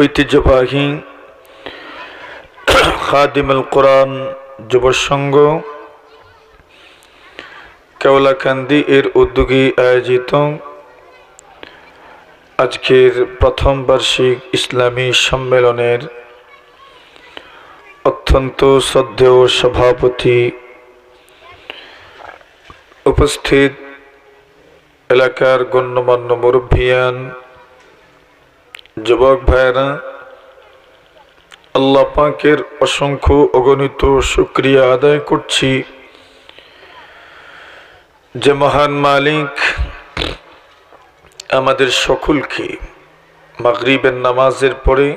ঐতিহ্যবাহী খাদিমুল কোরআন যুব সংঘ কেওলাকান্দি এর উদ্যোগে আয়োজিত আজকের প্রথম বার্ষিক ইসলামী সম্মেলনের অত্যন্ত শ্রদ্ধেয় সভাপতি, উপস্থিত এলাকার গণ্যমান্য মুরব্বিয়ান, যুবক ভাইরা, আল্লাহ পাকের অসংখ্য অগণিত শুকরিয়া আদায় করছি যে মহান মালিক আমাদের সকলকে মাগরিবের নামাজের পরে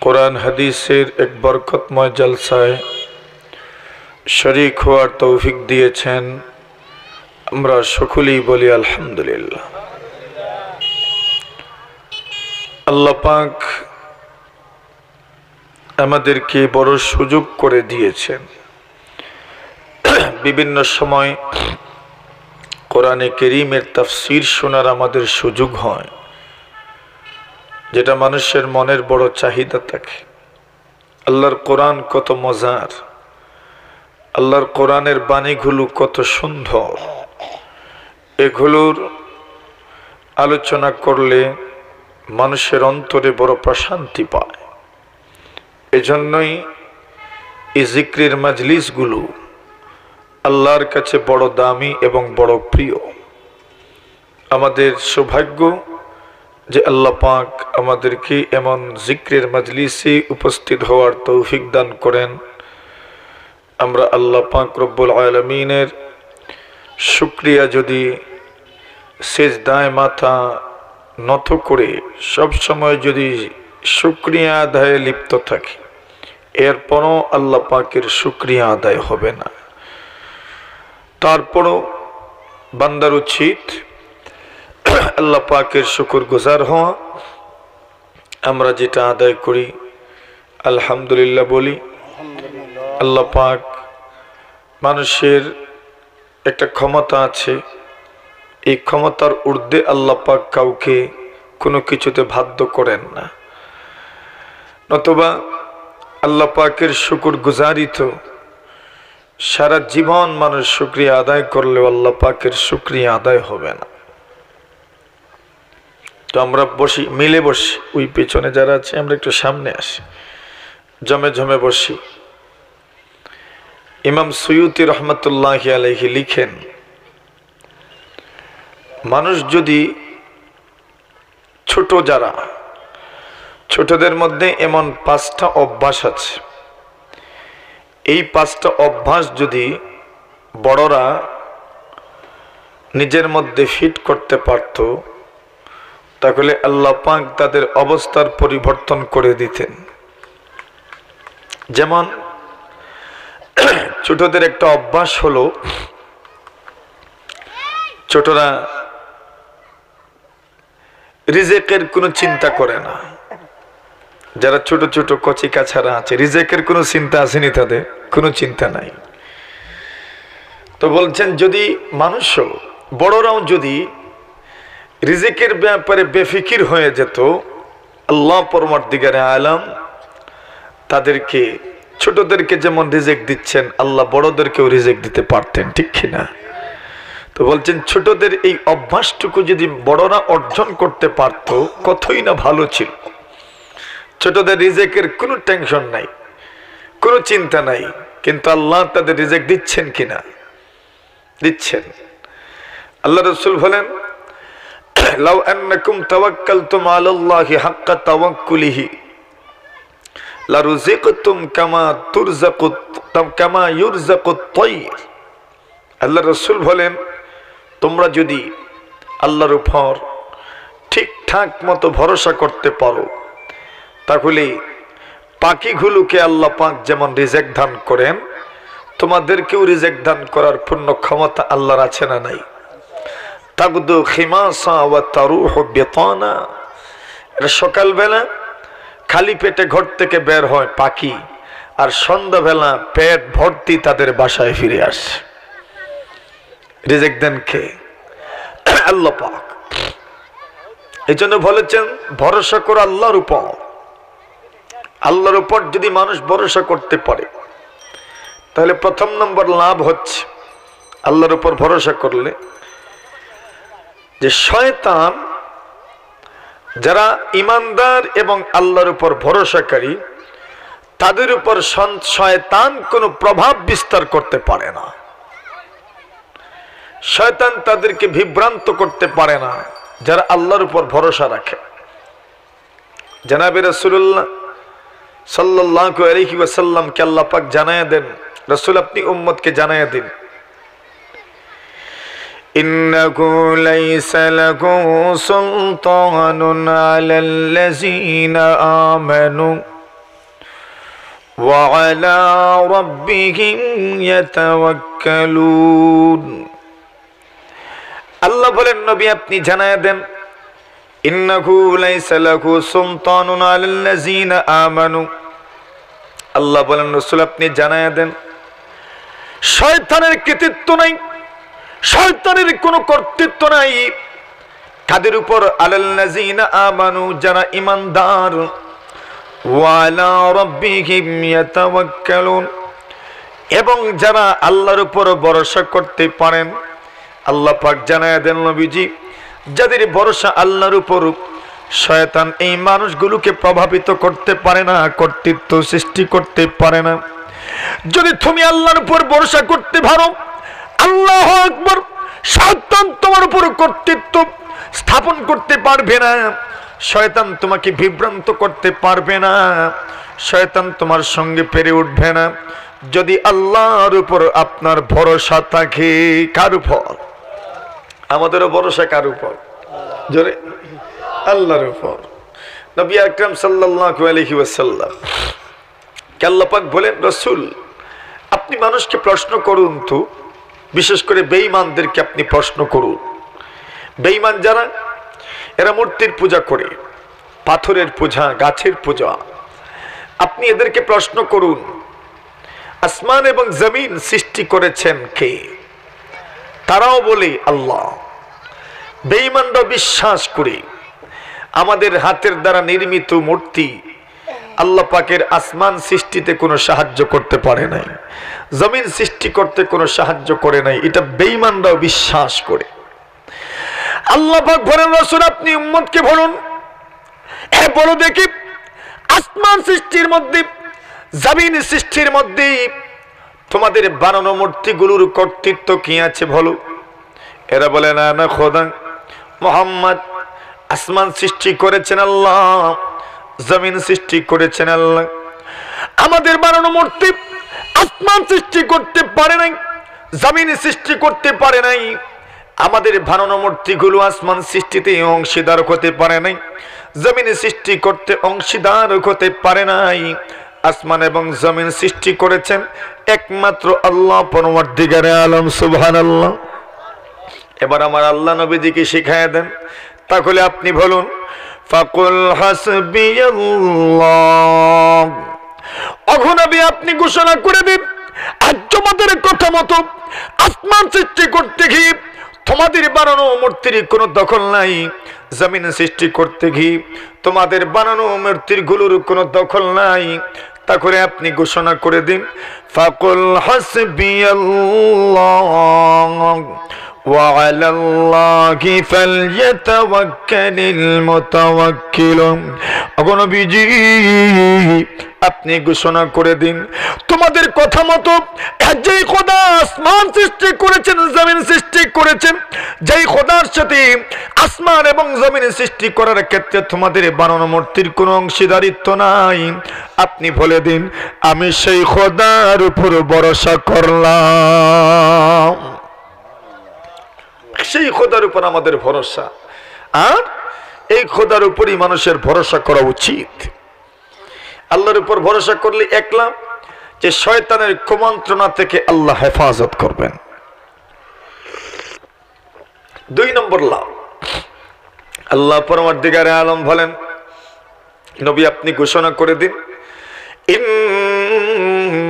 কোরআন হাদিসের এক বরকতময় জলসায় শরীক হওয়ার তৌফিক দিয়েছেন। আমরা সকলেই বলি আলহামদুলিল্লাহ। আল্লাহ পাক আমাদেরকে বড় সুযোগ করে দিয়েছেন। বিভিন্ন সময় কোরআনে কারীমের তাফসীর শোনার আমাদের সুযোগ হয়, যেটা মানুষের মনের বড় চাহিদা থাকে। আল্লাহর কোরআন কত মজার, আল্লাহর কোরআনের বাণীগুলো কত সুন্দর, এগুলোর আলোচনা করলে মানুষের অন্তরে বড় প্রশান্তি পায়। এজন্যই এই জিক্রের মাজলিসগুলো আল্লাহর কাছে বড় দামি এবং বড় প্রিয়। আমাদের সৌভাগ্য যে আল্লাহ পাক আমাদেরকে এমন জিক্রের মাজলিসে উপস্থিত হওয়ার তৌফিক দান করেন। আমরা আল্লাহ পাক রব্বুল আলামিনের শুকরিয়া যদি সিজদায় মাথা নত করে সব সময় যদি শুকরিয়া আদায়ে লিপ্ত থাকি, এরপরও আল্লাহ পাকের শুকরিয়া আদায় হবে না। তারপরও বান্দার উচিত আল্লাহ পাকের শুকরগুজার হওয়া। আমরা যেটা আদায় করি আলহামদুলিল্লাহ বলি। আল্লাহ পাক মানুষের একটা ক্ষমতা আছে, এই ক্ষমতার ঊর্ধ্বে আল্লাহ পাক কাউকে কোনো কিছুতে বাধ্য করেন না। নতুবা আল্লাহ পাকের শুকরগুজারি তো সারা জীবন মানুষ শুকরিয়া আদায় করলেও আল্লাহ পাকের শুকরিয়া আদায় হবে না। তো আমরা বসি, মিলে বসি, ওই পেছনে যারা আছে আমরা একটু সামনে আসি, জমে জমে বসি। ইমাম সুয়ুতি রহমতুল্লাহি আলাইহি লিখেন, মানুষ যদি ছোট, যারা ছোটদের মধ্যে এমন 5টা অভ্যাস আছে, এই 5টা অভ্যাস যদি বড়রা নিজের মধ্যে ফিট করতে পারত, তাহলে আল্লাহ পাক তাদের অবস্থার পরিবর্তন করে দিতেন। যেমন ছোটদের একটা অভ্যাস হলো, ছোটরা রিজেকের কোনো চিন্তা করে না। যারা ছোট ছোট কচি কাছারা আছে, রিজেকের কোনো চিন্তা আসেনি, তাদের কোনো চিন্তা নাই। তো বলছেন যদি মানুষও, বড়রাও যদি রিজেকের ব্যাপারে বেফিকির হয়ে যেত, আল্লাহ পরমার্দিগারে আলাম তাদেরকে, ছোটদেরকে যেমন রিজেক দিচ্ছেন, আল্লাহ বড়দেরকেও রিজেক দিতে পারতেন, ঠিক কিনা? তো বলছেন ছোটদের এই অভ্যাসটুকু যদি বড়রা অর্জন করতে পারত, কতই না ভালো ছিল। ছোটদের রিজেকের কোনো টেনশন নাই, কোনো চিন্তা নাই, কিন্তু আল্লাহ তাদের রিজেক দিচ্ছেন কিনা? দিচ্ছেন। আল্লাহ রাসূল বলেন, লাউ আন্নাকুম তাওয়াক্কালতুম আলাল্লাহি হাক্কা তাওয়াক্কুলিহি লারুযিকতুম কামা ইউরযাকুত তায়র। আল্লাহ রাসূল বলেন, তোমরা যদি আল্লাহর উপর ঠিকঠাক মতো ভরসা করতে পারো, তাহলে পাখিগুলোকে আল্লাহ পাক যেমন রিজেক দান করেন, তোমাদেরকেও রিজেক দান করার পূর্ণ ক্ষমতা আল্লাহর আছে না নাই? তাগদু খিমাসা ওয়া তারুহু বিতানা। সকালবেলা খালি পেটে ঘর থেকে বের হয় পাখি, আর সন্ধ্যাবেলা পেট ভর্তি তাদের বাসায় ফিরে আসে। রিজেক দেন কে? আল্লাহ পাক। এই জন্য বলেছেন ভরসা করো আল্লাহর উপর। আল্লাহর উপর যদি মানুষ ভরসা করতে পারে তাহলে প্রথম নম্বর লাভ হচ্ছে আল্লাহর উপর ভরসা করলে যে শয়তান, যারা ইমানদার এবং আল্লাহর উপর ভরসাকারী, তাদের উপর শয়তান কোনো প্রভাব বিস্তার করতে পারে না। শয়তান তাদেরকে বিভ্রান্ত করতে পারে না যারা আল্লাহর উপর ভরসা রাখে। জনাবে রাসূলুল্লাহ সাল্লাল্লাহু আলাইহি ওয়াসাল্লামকে আল্লাহ পাক জানায়া দেন, রাসূল আপনি উম্মতকে জানায়া দিন, ইন্নাহু লাইসা লাহু সুলতানুন আলাল্লাযীনা আমানু ওয়া আলা রাব্বিহিম ইয়াতাওয়াক্কালুন। আল্লাহ বলেন নবী আপনি জানায়া দেন, ইন্নাহু লাইসা লাহু সুলতানুন আলাল্লাযীনা আমানু। আল্লাহ বলেন রাসূল আপনি জানায়া দেন, শয়তানের কৃতিত্ব নাই, শয়তানের কোনো কর্তৃত্ব নাই কাদের উপর? আলাল্লাযীনা আমানু, যারা ঈমানদার, ওয়া আলা রাব্বিহিম ইয়াতাওয়াক্কালুন, এবং যারা আল্লাহর উপর ভরসা করতে পারেন। আল্লাহ পাক জানায়া দেন নবীজি, যাদের ভরসা আল্লাহর উপর, শয়তান এই মানুষগুলোকে প্রভাবিত করতে পারে না, কর্তৃত্ব সৃষ্টি করতে পারে না। যদি তুমি আল্লাহর উপর ভরসা করতে পারো, আল্লাহু আকবার, শয়তান তোমার উপর কর্তৃত্ব স্থাপন করতে পারবে না, শয়তান তোমাকে বিভ্রান্ত করতে পারবে না, শয়তান তোমার সঙ্গে পেরে উঠবে না। যদি আল্লাহর উপর আপনার ভরসা থাকে। কার উপর? আমাদেরও ভরসা কার উপর? জোরে, আল্লাহর উপর। নবী আকরাম সাল্লাল্লাহু আলাইহি ওয়াসাল্লাম কে আল্লাহ পাক বলেন, রাসূল আপনি মানুষকে প্রশ্ন করুন তো, বিশেষ করে বেঈমানদেরকে আপনি প্রশ্ন করুন। বেঈমান যারা, এরা মূর্তির পূজা করে, পাথরের পূজা, গাছের পূজা, আপনি এদেরকে প্রশ্ন করুন, আসমান এবং জমিন সৃষ্টি করেছেন কে? তারাও বলে আল্লাহ। বেঈমানরা বিশ্বাস করে আমাদের হাতের দ্বারা নির্মিত মূর্তি আল্লাহ পাকের আসমান সৃষ্টিতে কোনো সাহায্য করতে পারে নাই, জমিন সৃষ্টি করতে কোনো সাহায্য করে নাই, এটা বেঈমানরাও বিশ্বাস করে। আল্লাহ পাক বলেন, রাসূল আপনি উম্মতকে বলুন, হ্যাঁ বলো দেখি, আসমান সৃষ্টির মধ্যে, জমিন সৃষ্টির মধ্যে তোমাদের বানানো মূর্তিগুলোর কর্তৃত্ব কি আছে বলো? এরা বলে না না খোদা, মুহাম্মদ, আসমান সৃষ্টি করেছেন আল্লাহ, জমিন সৃষ্টি করেছেন আল্লাহ, আমাদের বানানো মূর্তি আসমান সৃষ্টি করতে পারে নাই, জমিন সৃষ্টি করতে পারে নাই, আমাদের বানানো মূর্তিগুলো আসমান সৃষ্টিতে অংশীদার হতে পারে নাই, জমিন সৃষ্টি করতে অংশীদার হতে পারে নাই। আসমান এবং জমিন সৃষ্টি করেছেন একমাত্র আল্লাহ পরমার্থিকারে আলম, সুবহানাল্লাহ। এবার আমার আল্লাহ নবীজিকে শিখায়া দেন, তাহলে আপনি বলুন, ফাকুল হাসবিয়াল্লাহ। ওগো নবী আপনি ঘোষণা করে দিন, আজ তোমাদের কথা মতো আসমান সৃষ্টি করতে গিয়ে তোমাদের বানানো মূর্তির কোনো দখল নাই, জমিন সৃষ্টি করতে গিয়ে তোমাদের বানানো মূর্তির গুলোর কোনো দখল নাই। তারপরে আপনি ঘোষণা করে দিন, ফাকুল হাসবিয়াল্লাহ ওয়া আলাল্লাহি ফালইয়াতাওয়াক্কালিল মুতাওয়াক্কিলুন। ওগো নবীজি আপনি ঘোষণা করে দিন, তোমাদের কথা মতো যেই খোদা আসমান সৃষ্টি করেছেন, জমিন সৃষ্টি করেছেন, যেই খোদার সাথে আসমান এবং জমিন সৃষ্টি করার ক্ষেত্রে তোমাদের বানানো মূর্তির কোনো অংশীদারিত্ব নাই, আপনি বলে দিন আমি সেই খোদার উপর ভরসা করলাম। সেই খোদার উপর আমাদের ভরসা, আর এই খোদার উপরই মানুষের ভরসা করা উচিত। আল্লাহর উপর ভরসা করলে এক লাভ, যে শয়তানের কুমন্ত্রণা থেকে আল্লাহ হেফাজত করবেন। 2 নম্বর লাভ, আল্লাহ পরমার্থিকারে আলম বলেন, নবী আপনি ঘোষণা করে দিন,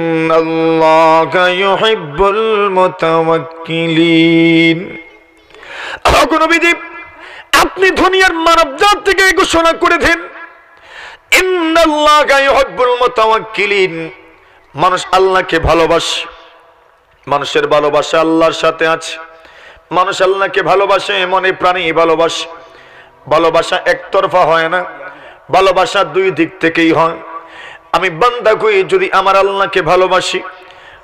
ইন্নাল্লাহা ইউহিব্বুল মুতাওয়াক্কিলিন। নবীজি আপনি দুনিয়ার মানব জাতিকে ঘোষণা করে দেন, ইন্নাল্লাহা ইউহিব্বুল মুতাওয়াক্কিলিন। মানুষ আল্লাহকে ভালোবাসে, মানুষের ভালোবাসা আল্লাহর সাথে আছে। মানুষ আল্লাহকে ভালোবাসে, মনে প্রাণে ভালোবাসে। ভালোবাসা একতরফা হয় না, ভালোবাসা দুই দিক থেকেই হয়। আমি বান্দা কই যদি আমার আল্লাহকে ভালোবাসি,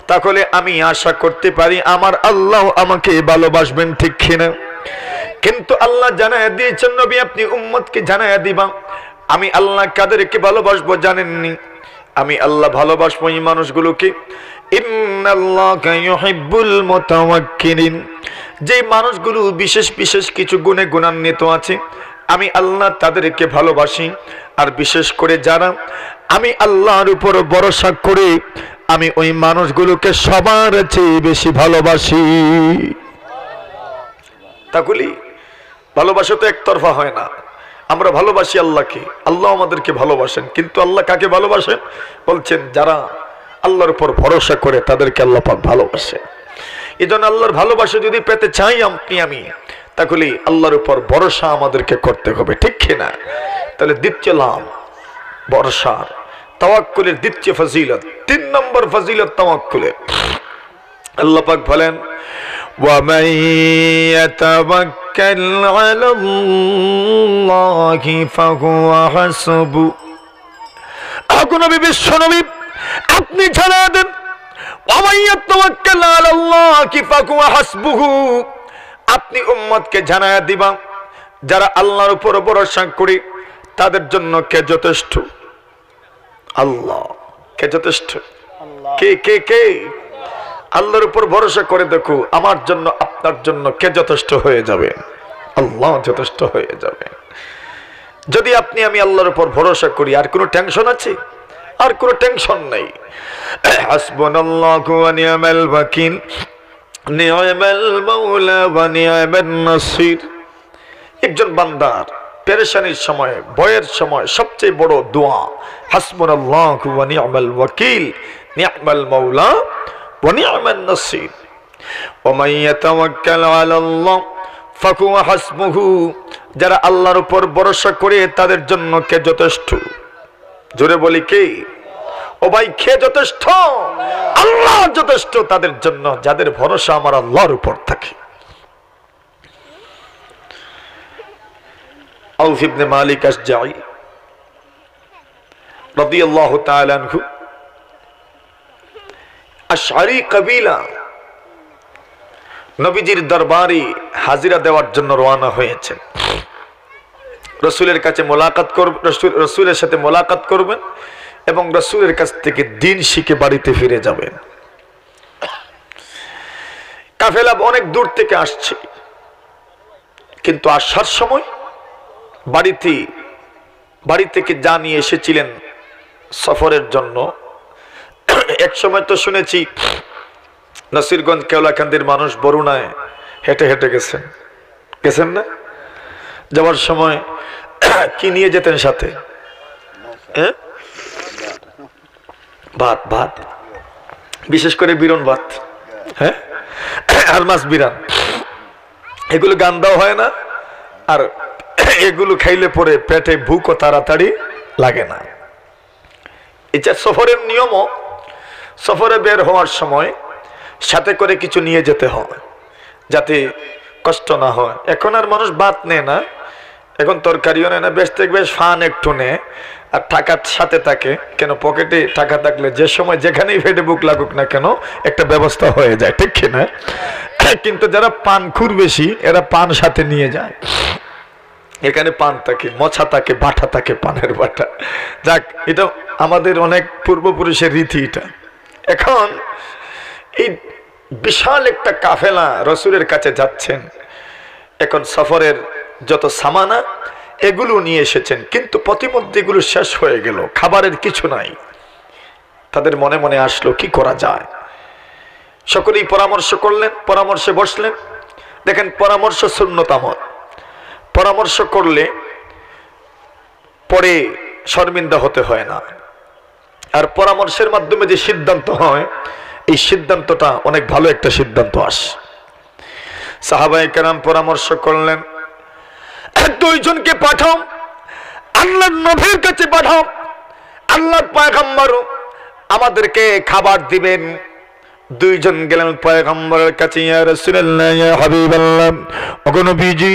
তাহলে আমি আশা করতে পারি আমার আল্লাহ আমাকে ভালোবাসবেন, ঠিক কিনা? কিন্তু আল্লাহ জানায়া দিয়েছেন, নবী আপনি উম্মতকে জানায়া দিবা আমি আল্লাহ কাদেরকে ভালোবাসবো জানেননি? আমি আল্লাহ ভালোবাসবো এই মানুষগুলোকে। ইন্নাল্লাহা ইউহিব্বুল মুতাওয়াক্কিলিন। যে মানুষগুলো বিশেষ বিশেষ কিছু গুণে গুণান্বিত আছে, আমি আল্লাহ তাদেরকে ভালোবাসি। আর বিশেষ করে যারা আমি আল্লাহর উপর ভরসা করে, আমি ওই মানুষগুলোকে সবার চেয়ে বেশি ভালোবাসি। তাহলে ভালোবাসা তো একতরফা হয় না। আমরা ভালোবাসি আল্লাহকে, আল্লাহ আমাদেরকে ভালোবাসেন। কিন্তু আল্লাহ কাকে ভালোবাসেন? বলছেন যারা আল্লাহর উপর ভরসা করে তাদেরকে আল্লাহ পাক ভালোবাসেন। এই জন্য আল্লাহর ভালোবাসা যদি পেতে চাই আমি, তাহলে আল্লাহর উপর ভরসা আমাদেরকে করতে হবে, ঠিক কিনা? তাহলে দ্বিতীয় লাভ ভরসার, তাওয়াক্কুলের দ্বিতীয় ফজিলত, 3 নম্বর ফজিলত তাওয়াক্কুলের। আল্লাহ পাক বলেন, وَمَن يَتَوَكَّلْ عَلَى اللَّهِ فَهُوَ حَسْبُهُ। নবী বিশ্বনবী আপনি জানা দেন, وَمَن يَتَوَكَّلْ عَلَى اللَّهِ فَهُوَ حَسْبُهُ। আপনি উম্মতকে জানায়া দিবা যারা আল্লাহর উপর ভরসা করে তাদের জন্য কে যথেষ্ট? আল্লাহ। কে যথেষ্ট? কে কে কে? আল্লাহর উপর ভরসা করে দেখো, আমার জন্য আপনার জন্য কে যথেষ্ট হয়ে যাবে? আল্লাহ যথেষ্ট হয়ে যাবে। যদি আপনি আমি আল্লাহর উপর ভরসা করি, আর কোনো টেনশন আছে? আর কোনো টেনশন নাই। হাসবুনাল্লাহু ওয়া নি'মাল ওয়াকিল, নি'মাল মাওলা ওয়া নি'মান নাসির। একজন বান্দার পেরেশানির সময়, ভয়ের সময় সবচেয়ে বড় দোয়া হাসবুনাল্লাহু ওয়া নি'মাল ওয়াকিল, নি'মাল মাওলা ওয়া নি'মান নাসির। ওয়া মান ইয়াতাওয়াক্কাল আলাল্লাহ ফাহুয়া হাসবুহু। যারা আল্লাহর উপর ভরসা করে তাদের জন্য কে যথেষ্ট? জোরে বলি কে? ও ভাই, কে যথেষ্ট? আল্লাহ যথেষ্ট তাদের জন্য যাদের ভরসা আমার আল্লাহর উপর থাকে। আউফ ইবনে মালিক আশজাঈ রাদিয়াল্লাহু তাআলা আনহু আশআরী কবিলা নবীজির দরবারে হাজিরা দেওয়ার জন্য রওনা হয়েছেন। রাসূলের কাছে মোলাকাত করবেন, রাসূলের সাথে মোলাকাত করবেন এবং রাসূলের কাছ থেকে দ্বীন শিখে বাড়িতে ফিরে যাবেন। কাফেলা অনেক দূর থেকে আসছে, কিন্তু আসার সময় বাড়ি থেকে যা নিয়ে এসেছিলেন সফরের জন্য। এক সময় তো শুনেছি নাসিরগঞ্জ কেওলাকান্দির মানুষ বরুণায় হেঁটে হেঁটে গেছেন না? যাওয়ার সময় কি নিয়ে যেতেন সাথে? ভাত, বিশেষ করে বিরন ভাত, হ্যাঁ, আর মাছ বিরান। এগুলো গান্দাও হয় না, আর এগুলো খাইলে পরে পেটে ভুকও তাড়াতাড়ি লাগে না। এটা সফরের নিয়মও। সফরে বের হওয়ার সময় সাথে করে কিছু নিয়ে যেতে হয় যাতে কষ্ট না হয়। এখন আর মানুষ ভাত নেয় না, এখন তরকারিও নেয় না, বেশ থেকে বেশ ফান একটু নেয় আর টাকার সাথে থাকে। কেন? পকেটে টাকা থাকলে যে সময় যেখানেই ফেটে বুক লাগুক না কেন একটা ব্যবস্থা হয়ে যায়, ঠিক কিনা? কিন্তু যারা পানখুর বেশি, এরা পান সাথে নিয়ে যায়। এখানে পান থাকে, মছা থাকে, বাটা থাকে, পানের বাটা। যাক, এটা আমাদের অনেক পূর্বপুরুষের রীতি। এটা এখন এই বিশাল একটা কাফেলা রাসূলের কাছে যাচ্ছেন। এখন সফরের যত সামানা এগুলো নিয়ে এসেছেন, কিন্তু প্রতিমধ্যে এগুলো শেষ হয়ে গেল, খাবারের কিছু নাই। তাদের মনে মনে আসলো কি করা যায়। সকলেই পরামর্শ করলেন, পরামর্শে বসলেন। দেখেন, পরামর্শ সুন্নত আমল। পরামর্শ করলে পরে শর্মিন্দা হতে হয় না। আর পরামর্শের মাধ্যমে যে সিদ্ধান্ত হয়, এই সিদ্ধান্তটা অনেক ভালো একটা সিদ্ধান্ত আসে। সাহাবায়ে কেরাম পরামর্শ করলেন, দুইজনকে পাঠাও, আল্লাহর নবীর কাছে পাঠাও, আল্লাহর পয়গম্বর আমাদেরকে খাবার দিবেন। দুইজন গেলেন পয়গম্বরের কাছে, ইয়া রাসূলুল্লাহ, ইয়া হাবিবাল্লাহ, ওগো নবীজি,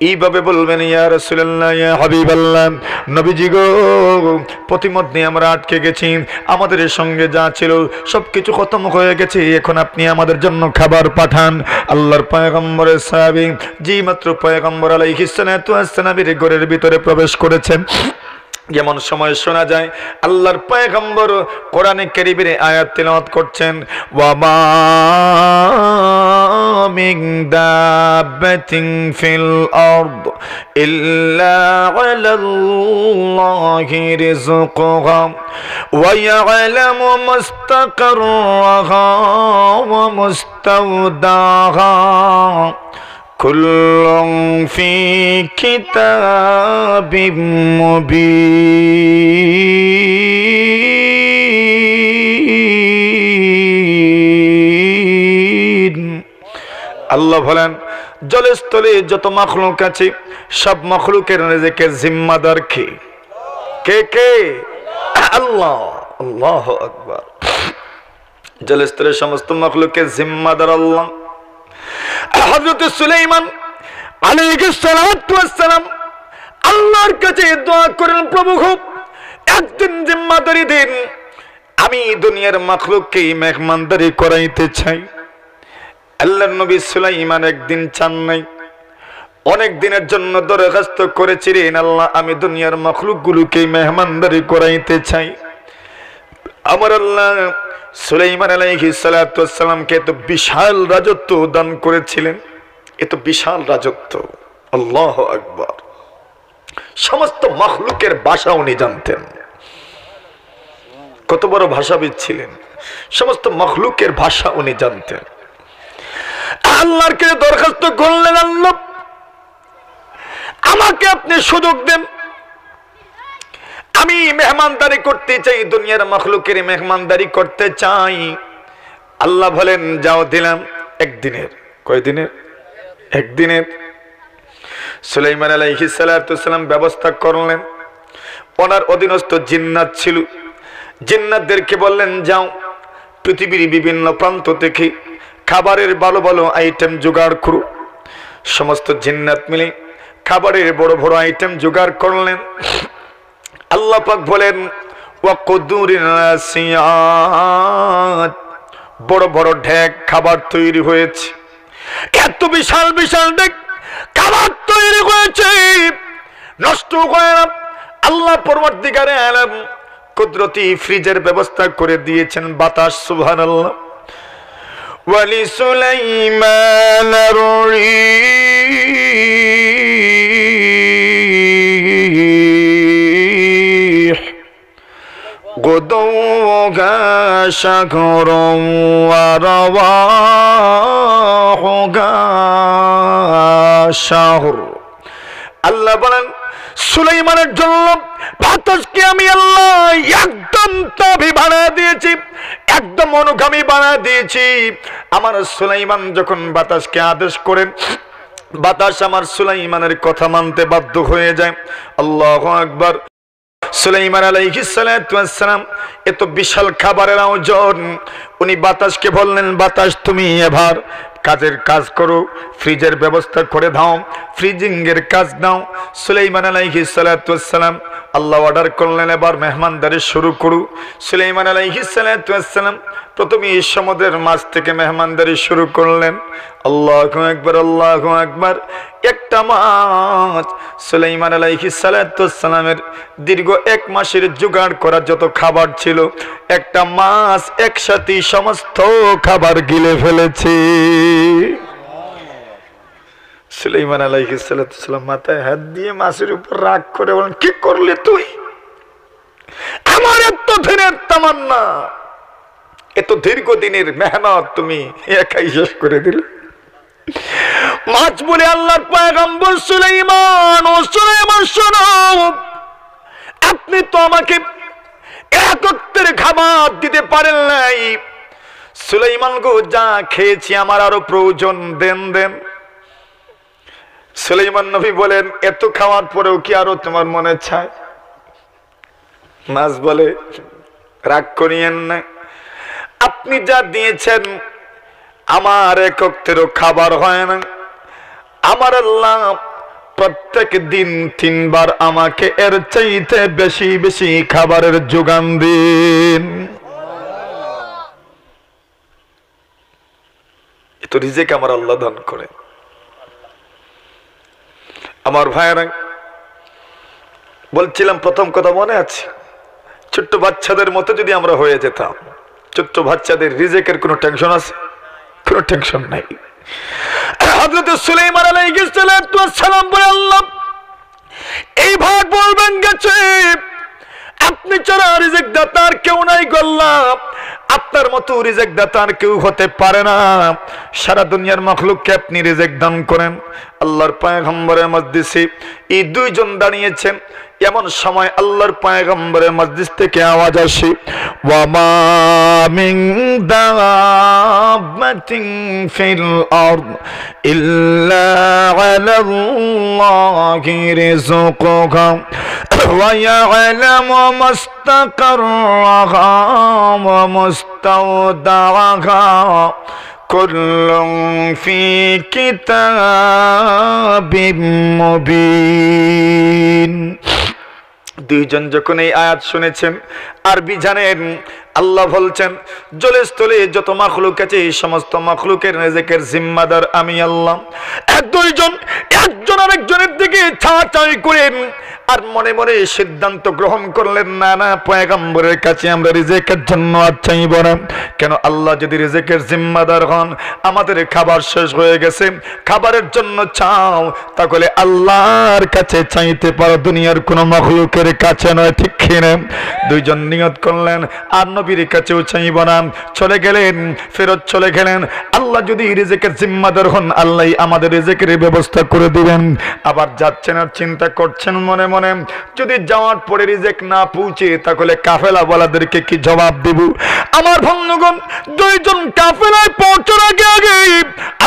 এইভাবে বলবেন, ইয়া রাসূলুল্লাহ, ইয়া হাবিবাল্লাহ, নবীজি গো, প্রতিমধ্যে আমরা আটকে গেছি, আমাদের সঙ্গে যা ছিল সবকিছু খতম হয়ে গেছে, এখন আপনি আমাদের জন্য খাবার পাঠান। আল্লাহর পয়গম্বরের সাহাবী যেই মাত্র পয়গম্বর আলাইহিস সালাতু ওয়াস সালামের ঘরের ভিতরে প্রবেশ করেছেন, যেমন সময় শোনা যায় আল্লাহর পয়গম্বর কোরআনে কারীমের আয়াত তেলাওয়াত করছেন, ওয়া মা মিন দাব্বাতিন ফিল আরদ ইল্লা আলাল্লাহি রিজকুহা ওয়া ইয়ালামু মুস্তাকাররাহা ওয়া মুস্তাওদাহা কুল্লুন ফি কিতাবিম মুবিন। আল্লাহ বলেন, জলস্থলে যত মাখলুক আছে সব মাখলুকের রিজিকের জিম্মাদার কে? কে কে? আল্লাহ। আল্লাহু আকবার। জলস্থলের সমস্ত মাখলুকের জিম্মাদার আল্লাহ। হযরত সুলাইমান আলাইহিস সালাতু ওয়াস সালাম আল্লাহর কাছে দোয়া করেন, প্রভু গো, একদিন জিম্মাদারি দিন, আমি দুনিয়ার মাখলুককে মেহমানদারি করাইতে চাই। আল্লাহর নবী সুলাইমান একদিন চান নাই, অনেক দিনের জন্য দরখাস্ত করেছিলেন, আল্লাহ আমি দুনিয়ার মাখলুকগুলোকে মেহমানদারি করাইতে চাই। আমার আল্লাহ সুলাইমান আলাইহিস সালাতু ওয়াস সালামকে এত বিশাল রাজত্ব দান করেছিলেন, এত বিশাল রাজত্ব, আল্লাহু আকবার। সমস্ত মাখলুকের ভাষা উনি জানতেন, কত বড় ভাষাবিদ ছিলেন, সমস্ত মাখলুকের ভাষা উনি জানতেন। আল্লাহর কাছে দরখাস্ত করলেন, আল্লাহ আমাকে আপনি সুযোগ দেন, আমি মেহমানদারি করতে চাই, দুনিয়ার মাখলুকের মেহমানদারি করতে চাই। আল্লাহ বলেন, যাও, দিলাম একদিনের। কয়দিনের? একদিনের। সুলাইমান আলাইহিস সালাতু ওয়াস সালাম ব্যবস্থা করলেন, ওনার অধীনস্থ জিন্নাত ছিল, জিন্নাতদেরকে বললেন, যাও পৃথিবীর বিভিন্ন প্রান্ত থেকে খাবারের ভালো ভালো আইটেম জোগাড় করো। সমস্ত জিন্নাত মিলে খাবারের বড় বড় আইটেম জোগাড় করলেন। আল্লাহ পাক বলেন, ওয়া কুদুরিন রাসিয়াত, বড় বড় ঢেক খাবার তৈরি হয়েছে, এত বিশাল বিশাল ঢেক খাবার তৈরি হয়েছে, নষ্ট হয় না। আল্লাহ পরবর্তীকালে আলম কুদরতি ফ্রিজের ব্যবস্থা করে দিয়েছেন, বাতাস, সুবহানাল্লাহ। ওয়ালি সুলাইমানার রিহ গুদুহা শাহরুন ওয়া রাওয়াহুহা শাহর। আল্লাহ বলেন, সুলাইমানের জন্য বাতাসকে আমি আল্লাহ একদম তাবি বানিয়ে দিয়েছি, একদম অনুগামী বানিয়ে দিয়েছি। আমার সুলাইমান যখন বাতাসকে আদেশ করেন, বাতাস আমার সুলাইমানের কথা মানতে বাধ্য হয়ে যায়। আল্লাহু আকবার। সুলাইমান আলাইহিস সালাতু ওয়াস সালাম এত বিশাল খাবারের আয়োজন, উনি বাতাসকে বললেন, বাতাস তুমি এবার কাজের কাজ করো, ফ্রিজের ব্যবস্থা করে দাও, ফ্রিজিং এর কাজ দাও। সুলাইমান আলাইহিস সালাতু ওয়াস সালাম আল্লাহ অর্ডার করলেন, এবার মেহমানদারি শুরু করো। সুলাইমান আলাইহিস সালাতু ওয়াস সালাম প্রথমে এই সমুদ্রের মাছ থেকে মেহমানদারি শুরু করলেন। আল্লাহু আকবার, আল্লাহু আকবার। একটা মাছ সুলাইমান আলাইহিস সালাতু ওয়াস সালামের দীর্ঘ 1 মাসের জোগাড় করা যত খাবার ছিল, একটা মাছ একসাথে সমস্ত খাবার গিলে ফেলেছে। সুলাইমান আলাইহিস সালাতু ওয়াস সালাম মাথায় হাত দিয়ে মাছের উপর রাগ করে বলেন, কি করলে তুই? আমার এত দিনের তামান্না, এত দীর্ঘদিনের মেহনত তুমি একাই শেষ করে দিলে। মাছ বলে আল্লাহর পয়গম্বর সুলাইমান, ও সুলাইমান শোনো, আপনি তো আমাকে একত্রের খাবার দিতে পারেন নাই। সুলাইমান গো, যা খেয়েছি আমার আরো প্রয়োজন, দেন দেন। সুলাইমান নবী বলেন, এত খাওয়ার পরেও কি আরো তোমার মনে চায়? মাছ বলে, রাগ করিয়েন না, আপনি যা দিয়েছেন আমার এক ওয়াক্তেরও খাবার হয় না। আমার আল্লাহ প্রত্যেক দিন 3 বার আমাকে এর চাইতে বেশি বেশি খাবারের যোগান দিন। এত রিজিক আমার আল্লাহ দান করে। আমার ভাইরা, বলছিলাম প্রথম কথা মনে আছে, ছোট্ট বাচ্চাদের মতো যদি আমরা হয়ে যেতাম। ছোট্ট বাচ্চাদের রিজিকের কোনো টেনশন আছে? কোনো টেনশন নাই। হযরত সুলাইমান আলাইহিস সালাম বলে, আল্লাহ এই ভাগ বলবেন গেছে, আপনি ছাড়া রিজিক দাতার কেউ নাই গো আল্লাহ, আপনার মতো রিজিক দাতার কেউ হতে পারে না। সারা দুনিয়ার মাখলুককে আপনি রিজিক দান করেন। আল্লাহর পয়গম্বরের মজলিসে এই দুইজন দাঁড়িয়েছেন, এমন সময় আল্লাহর পয়গম্বরের মজলিস থেকে আওয়াজ আসে, ওয়া মা মিন দাব্বাতিন ফিল আরদ ইল্লা আলাল্লাহি রিজকুহা ওয়া ইয়ালামু মুস্তাকাররাহা ওয়া মুস্তাওদাআহা কুল্লুন ফি কিতাবিম মুবিন। দুইজন যখন এই আয়াত শুনেছেন, আরবি জানেন, আল্লাহ বলছেন জলস্থলে যত মাখলুক আছে এই সমস্ত মাখলুকের রিজিকের জিম্মাদার আমি আল্লাহ। দুইজন একজন আরেকজনের দিকে ছাড়াছাড়ি করেন আর মনে মনে সিদ্ধান্ত গ্রহণ করলেন, না না, পয়গম্বরের কাছে আমরা রিজিকের জন্য আর চাইব না। কেন? আল্লাহ যদি রিজিকের জিম্মাদার হন, আমাদের খাবার শেষ হয়ে গেছে, খাবারের জন্য চাও, তাহলে আল্লাহর কাছে চাইতে পারো, দুনিয়ার কোনো মাখলুকের কাছে নয়। ঠিক কিনা? দুইজন নিয়ত করলেন আর নবীর কাছেও চাইব না, চলে গেলেন, ফেরত চলে গেলেন। আল্লাহ যদি রিজিকের জিম্মাদার হন, আল্লাহ আমাদের রিজিকের ব্যবস্থা করে দিবেন। আবার যাচ্ছেন আর চিন্তা করছেন মনে মনে, যদি যাওয়ার পরে রিজিক না পৌঁছে তাহলে কাফেলাওয়ালাদেরকে কি জবাব দেব? আমার বন্ধুগণ, দুইজন কাফেলায় পৌঁছার আগে আগে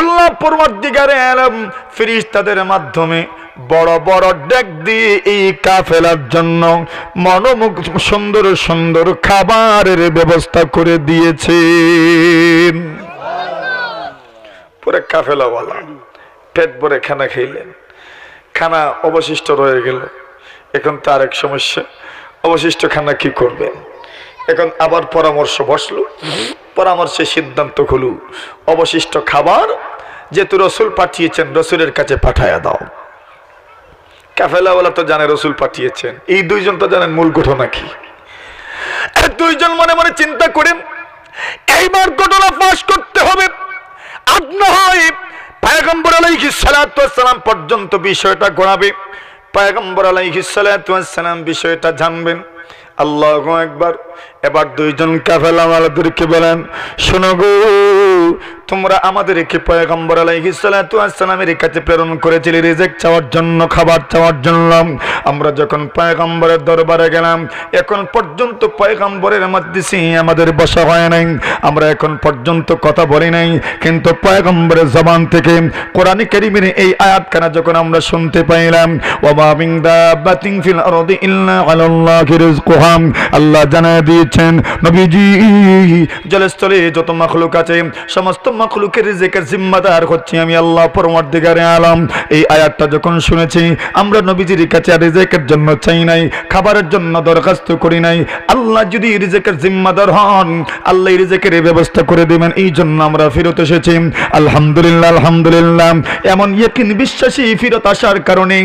আল্লাহ পরওয়ারদিগারে আলম ফেরেশতাদের মাধ্যমে বড় বড় ডেক দিয়ে এই কাফেলার জন্য মনোমুখ সুন্দর সুন্দর খাবারের ব্যবস্থা করে দিয়েছেন। পরে কাফেলাওয়ালা পেট ভরে খানা খাইলেন, খানা অবশিষ্ট রয়ে গেল। এখন তো আরেক সমস্যা, অবশিষ্ট খানা কি করবেন? এখন আবার পরামর্শ বসলো, পরামর্শে সিদ্ধান্ত হলো অবশিষ্ট খাবার যেহেতু রসুল পাঠিয়েছেন, রসুলের কাছে পাঠায়া দাও। কাফেলাওয়ালা তো জানে রসুল পাঠিয়েছেন, এই দুইজন তো জানেন মূল ঘটনা কি। দুইজন মনে মনে চিন্তা করেন, এইবার ঘটনা ফাঁস করতে হবে, আর না হয় পয়গম্বর আলাইহিস সালাতু ওয়াস সালাম পর্যন্ত বিষয়টা ঘোরাবে, পয়গম্বর আলাইহিস সালাতু ওয়াস সালাম বিষয়টা জানবেন। আল্লাহু আকবার। এবার দুইজন কাফেলাওয়ালাদেরকে বলেন, শোনো গো, তোমরা আমাদেরকে পয়গম্বর আলাইহিস সালাতু ওয়াস সালামের কাছে প্রেরণ করেছিলে রিজিক চাওয়ার জন্য, খাবার চাওয়ার জন্য। আমরা যখন পয়গম্বরের দরবারে গেলাম, এখন পর্যন্ত পয়গম্বরের মজলিসে আমাদের বসা হয় নাই, আমরা এখন পর্যন্ত কথা বলি নাই, কিন্তু পয়গম্বরের জবান থেকে কোরআন কারীমের এই আয়াতখানা যখন আমরা শুনতে পাইলাম, ওয়া মা মিন দাব্বাতিন ফিল আরদি ইল্লা আলাল্লাহি রিজকুহা, আল্লাহ জানায় দিয়েছেন নবীজি জলস্থলে যত মাখলুক আছে সমস্ত মাখলুকের রিজিকের জিম্মাদার হচ্ছে আমি আল্লাহ পরওয়ারদিগারে আলম। এই আয়াতটা যখন শুনেছি, আমরা নবীজির কাছে আর রিজিকের জন্য চাই নাই, খাবারের জন্য দরখাস্ত করি নাই। আল্লাহ যদি রিজিকের জিম্মাদার হন, আল্লাহ রিজিকের ব্যবস্থা করে দিবেন, এই জন্য আমরা ফিরত এসেছি। আলহামদুলিল্লাহ, আলহামদুলিল্লাহ। এমন ইয়াকিন বিশ্বাসী ফিরত আসার কারণে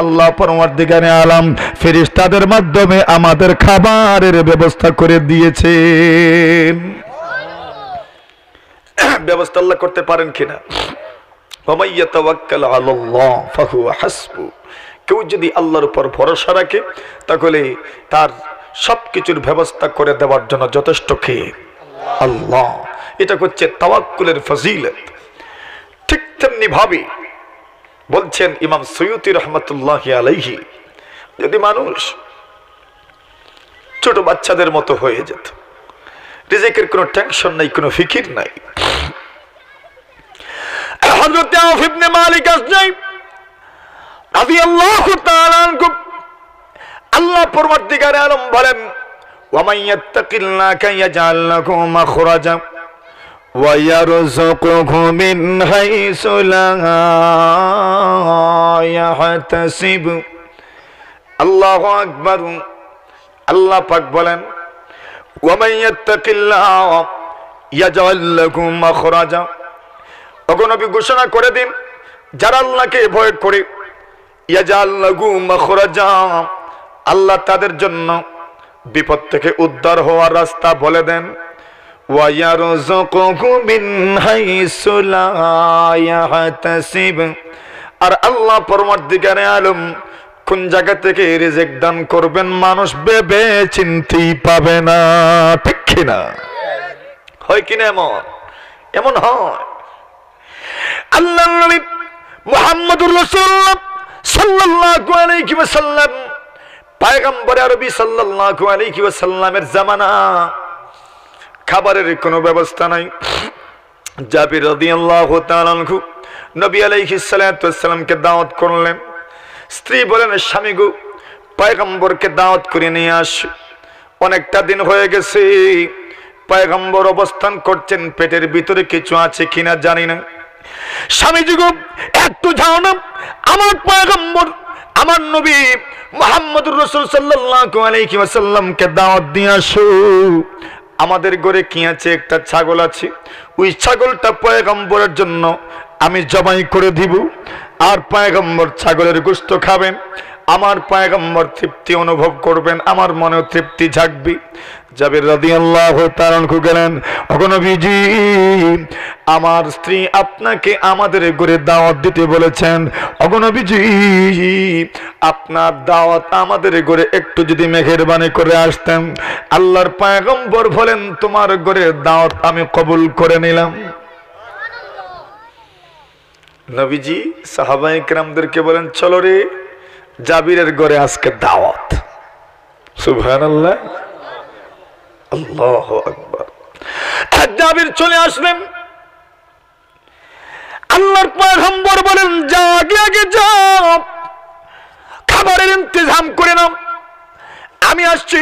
আল্লাহ পরওয়ারদিগারে আলম ফেরেশতাদের মাধ্যমে আমাদের খাবারের ব্যবস্থা করে দিয়েছেন। ব্যবস্থা আল্লাহ করতে পারেন কিনা? কেউ যদি আল্লাহর উপর ভরসা রাখে, তাহলে তার সবকিছুর ব্যবস্থা করে দেওয়ার জন্য যথেষ্ট কে? আল্লাহ। এটা হচ্ছে তাওয়াক্কুলের ফজিলত। ঠিক তেমনি ভাবে বলছেন ইমাম সৈয়দী রহমতুল্লাহি আলাইহি, যদি মানুষ ছোট বাচ্চাদের মতো হয়ে যেত, রিজিকের কোনো টেনশন নাই, কোনো ফিকির নাই। হযরত আউফ ইবনে মালিক আসজাই রাদিয়াল্লাহু তাআলা আনহু আল্লাহ পরবর্তীকারে আলম বলেন ওয়া মান ইয়াত্তাকিল্লাহা ইয়াজআল লাহু মাখরাজা ওয়া ইয়ারযুকুহু মিন হাইসু লা ইয়াহতাসিব। আল্লাহু আকবার। আল্লাহ পাক বলেন ওয়া মান ইয়াত্তাকিল্লাহা ইয়াজআল লাহু মাখরাজা। ওগো নবী ঘোষণা করে দিন যারা আল্লাহকে ভয় করে ইয়াজআল লাহু মাখরাজা, আল্লাহ তাদের জন্য বিপদ থেকে উদ্ধার হওয়ার রাস্তা বলে দেন। ওয়া ইয়ারযুকুহু মিন হাইসু লা ইয়াহতাসিব। আর আল্লাহ পরবর্তীকারে আলম কোন জায়গা থেকে রিজিক দান করবেন মানুষ ভেবে চিন্তেই পাবে না, ঠিক কিনা? হয় কিনা? এমন হয়। আল্লাহর নবী মুহাম্মদুর রাসূলুল্লাহ সাল্লাল্লাহু আলাইহি ওয়াসাল্লাম পয়গম্বর আরবি সাল্লাল্লাহু আলাইহি ওয়াসাল্লামের জামানা খাবারের কোনো ব্যবস্থা নাই। জাবির রাদিয়াল্লাহু তাআলা আনহু নবী আলাইহিস সালাতু ওয়াসসালামকে দাওয়াত করলেন। স্ত্রী বলেন স্বামী গো পয়গম্বরকে দাওয়াত করে নিয়ে আস, অনেকটা দিন হয়ে গেছে পয়গম্বর অবস্থান করছেন, পেটের ভিতরে কিছু আছে কিনা জানি না। স্বামীজি গো একটু যাও না, আমার পয়গম্বর আমার নবী মুহাম্মদুর রাসূল সাল্লাল্লাহু আলাইহি ওয়াসাল্লামকে দাওয়াত দিয়ে আসো। আমাদের ঘরে কি আছে? একটা ছাগল আছে, ওই ছাগলটা পয়গম্বরের জন্য আমি জবাই করে দিব, আর পয়গম্বর ছাগলের গোশত খাবেন, আমার পয়গম্বর তৃপ্তি অনুভব করবেন, আমার মনেও তৃপ্তি জাগবে। জাবির রাদিয়াল্লাহু তাআলা আনহু গেলেন, ওগো নবীজি আমার স্ত্রী আপনাকে আমাদের ঘরে দাওয়াত দিতে বলেছেন। ওগো নবীজি আপনার দাওয়াত আমাদের ঘরে একটু যদি মেহেরবানি করে আসতেন। আল্লাহর পয়গম্বর বলেন তোমার ঘরে দাওয়াত আমি কবুল করে নিলাম। নবীজি সাহাবায়ে কেরামদেরকে বলেন চলো রে জাবিরের ঘরে আজকে দাওয়াত। সুবহানাল্লাহ, আল্লাহু আকবার। জাবির চলে আসলেন। আল্লাহর পয়গম্বর বলেন যাও আগে আগে যাও, খাবারের ইন্তজাম করে নাও, আমি আসছি।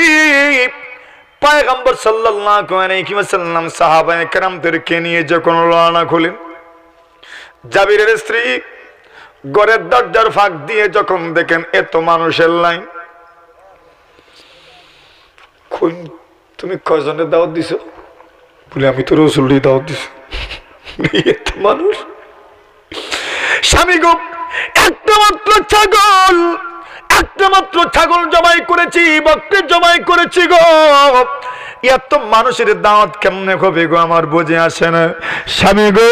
পয়গম্বর সাল্লাল্লাহু আলাইহি ওয়াসাল্লাম সাহাবায়ে কেরামদেরকে নিয়ে যখন রওনা হলেন, জাবিরের স্ত্রী ঘরের দরজার ফাঁক দিয়ে যখন দেখেন এত মানুষের লাইন, তুমি কয়জনের দাওয়াত দিছো? বলে আমি তো রাসূলের দাওয়াত দিছি। এত মানুষ। স্বামী গো একটা মাত্র ছাগল জবাই করেছি, বকরি জবাই করেছি গো, এত মানুষের দাওয়াত কেমনে হবে গো আমার বুঝে আসে না। স্বামী গো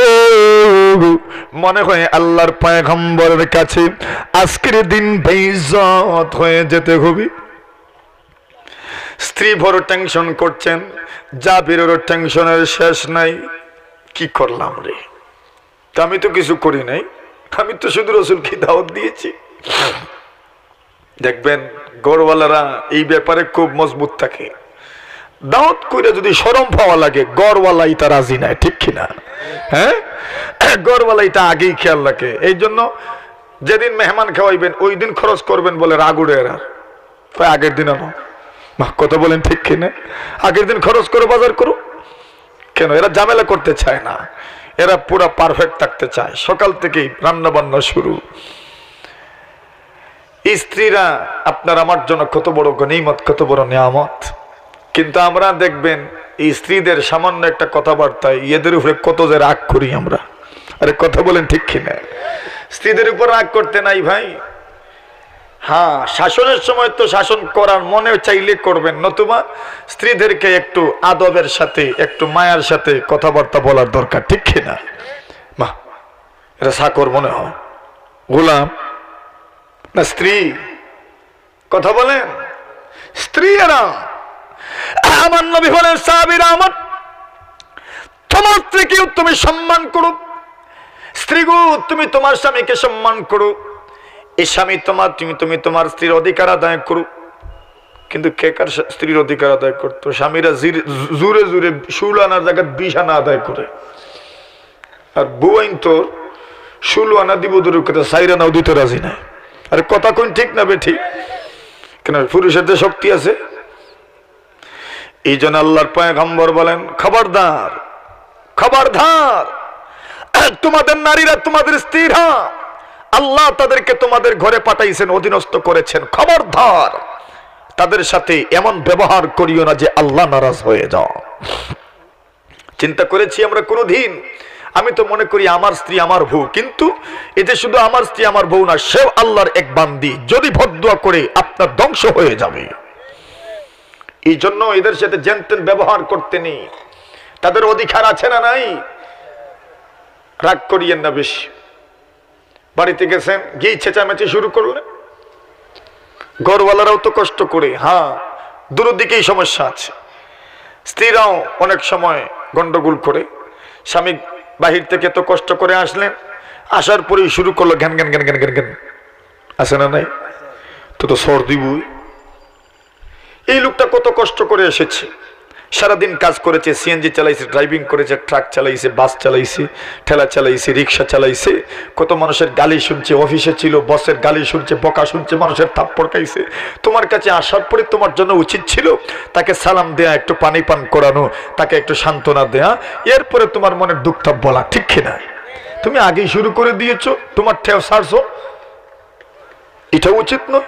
মনে হয় আল্লাহর পয়গম্বরের কাছে আজকের দিন বেইজ্জত হয়ে যেতে হবে। স্ত্রী বড় টেনশন করছেন, জাবিরের টেনশনের শেষ নাই। কি করলাম রে, আমি তো কিছু করি নাই, আমি তো শুধু রাসূলকে দাওয়াত দিয়েছি। দেখবেন গড়ওয়ালারা এই ব্যাপারে খুব মজবুত থাকে। দাওয়াত করে যদি শরম পাওয়া লাগে গড়ওয়ালাই তা রাজি নাই, ঠিক কিনা? হ্যাঁ, গড়ওয়ালাই তা আগেই খেয়াল রাখে। এই জন্য যেদিন মেহমান খাওয়াইবেন ওই দিন খরচ করবেন বলে রাগুড়ে এরা আগের দিন আনো। কথা বলেন ঠিক কিনা? আগের দিন খরচ করো, বাজার করো। কেন? এরা ঝামেলা করতে চায় না, এরা পুরা পারফেক্ট থাকতে চায়। সকাল থেকেই রান্না বান্না শুরু। স্ত্রীরা আপনার আমার জন্য কত বড় গনিমত, কত বড় নিয়ামত। কিন্তু আমরা দেখবেন এই স্ত্রীদের সামান্য একটা কথাবার্তায় এদের উপরে কত যে রাগ করি আমরা। আরে কথা বলেন ঠিক কিনা? স্ত্রীদের উপর রাগ করতে নাই ভাই। হ্যাঁ, শাসনের সময় তো শাসন করার মনে চাইলে করবেন, নতুবা স্ত্রীদেরকে একটু আদবের সাথে একটু মায়ার সাথে কথাবার্তা বলার দরকার, ঠিক কিনা? মা এটা চাকর মনে হয়, গোলাম না স্ত্রী? কথা বলেন। স্ত্রীরা আমার নবী বলেন সাহাবীরা আমার তোমার স্ত্রীকেও তুমি সম্মান করো। স্ত্রীগো তুমি তোমার স্বামীকে সম্মান করো। এই স্বামী তোমার, তুমি তোমার স্ত্রীর অধিকার আদায় করো। কিন্তু কে কার স্ত্রীর অধিকার আদায় করতো? স্বামীরা জোরে জোরে 16 আনার জায়গায় 20 আনা আদায় করে, আর বউয়াইন তোর 16 আনা দিব দূরের কথা 4 আনাও দিতে রাজি নাই। আরে কথা কোন ঠিক না বেঠিক? কেন পুরুষের যে শক্তি আছে। এই জন্য আল্লাহর পয়গম্বর বলেন, খবরদার খবরদার, তোমাদের নারীরা তোমাদের স্ত্রীরা আল্লাহ তাদেরকে তোমাদের ঘরে পাঠাইছেন, অধীনস্থ করেছেন, খবরদার তাদের সাথে এমন ব্যবহার করিও না যে আল্লাহ নারাজ হয়ে যাও। চিন্তা করেছি আমরা কোনোদিন? আমি তো মনে করি আমার স্ত্রী আমার বউ, কিন্তু এতে শুধু আমার স্ত্রী আমার বউ না, সেও আল্লাহর এক বান্দি। যদি বদদুয়া করে আপনার ধ্বংস হয়ে যাবে। এই জন্য এদের সাথে জেনতেন ব্যবহার করতে নেই। তাদের অধিকার আছে না নাই? রাগ করিয়েন না বেশি। বাড়িতে গেছেন, গিয়ে চেঁচামেচি শুরু করলেন। ঘরওয়ালারাও তো কষ্ট করে, হ্যাঁ দুদিকেই সমস্যা আছে। স্ত্রীরাও অনেক সময় গন্ডগোল করে। স্বামী বাহির থেকে তো কষ্ট করে আসলেন, আসার পরেই শুরু করলো ঘ্যান ঘ্যান ঘ্যান ঘ্যান ঘ্যান ঘ্যান। আছে না নাই? তো সর্দি বই। এই লোকটা কত কষ্ট করে এসেছে, সারাদিন কাজ করেছে, সিএনজি চালাইছে, ড্রাইভিং করেছে, ট্রাক চালাইছে, বাস চালাইছে, ঠেলা চালাইছে, রিক্সা চালাইছে, কত মানুষের গালি শুনছে, অফিসে ছিল বসের গালি শুনছে, বকা শুনছে, মানুষের থাপ্পড় খাইছে। তোমার কাছে আসার পরে তোমার জন্য উচিত ছিল তাকে সালাম দেয়া, একটু পানি পান করানো, তাকে একটু সান্ত্বনা দেয়া, এরপরে তোমার মনের দুঃখটা বলা, ঠিক কিনা? তুমি আগেই শুরু করে দিয়েছো, তোমার ঠেও ছাড়ছো, এটা উচিত নয়।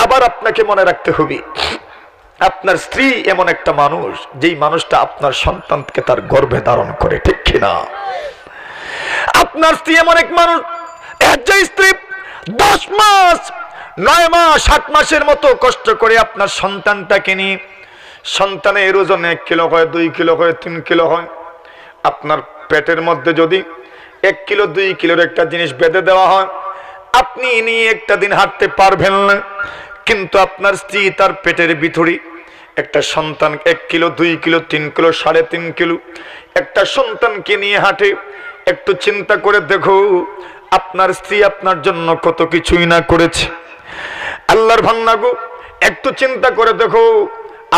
আবার আপনাকে মনে রাখতে হবে, আপনার স্ত্রী এমন একটা মানুষ, যেই মানুষটা আপনার সন্তানকে তার গর্ভে ধারণ করে, ঠিক কিনা? আপনার স্ত্রী এমন এক মানুষ, যে স্ত্রী 10 মাস 9 মাস 8 মাসের মতো কষ্ট করে আপনার সন্তানটাকে নিয়ে, সন্তানের ওজন 1 কিলো হয়, 2 কিলো হয়, 3 কিলো হয়। আপনার পেটের মধ্যে যদি 1 কিলো 2 কিলোর একটা জিনিস বেঁধে দেওয়া হয়, আপনি নিয়ে একটা দিন হাঁটতে পারবেন না। কিন্তু আপনার স্ত্রী তার পেটের ভিতরে একটা সন্তান 1 কিলো 2 কিলো 3 কিলো 3.5 কিলো একটা সন্তানকে নিয়ে হাঁটে। একটু চিন্তা করে দেখো, আপনার স্ত্রী আপনার জন্য কত কিছুই না করেছে। আল্লাহর ভান্না গো, একটু চিন্তা করে দেখো,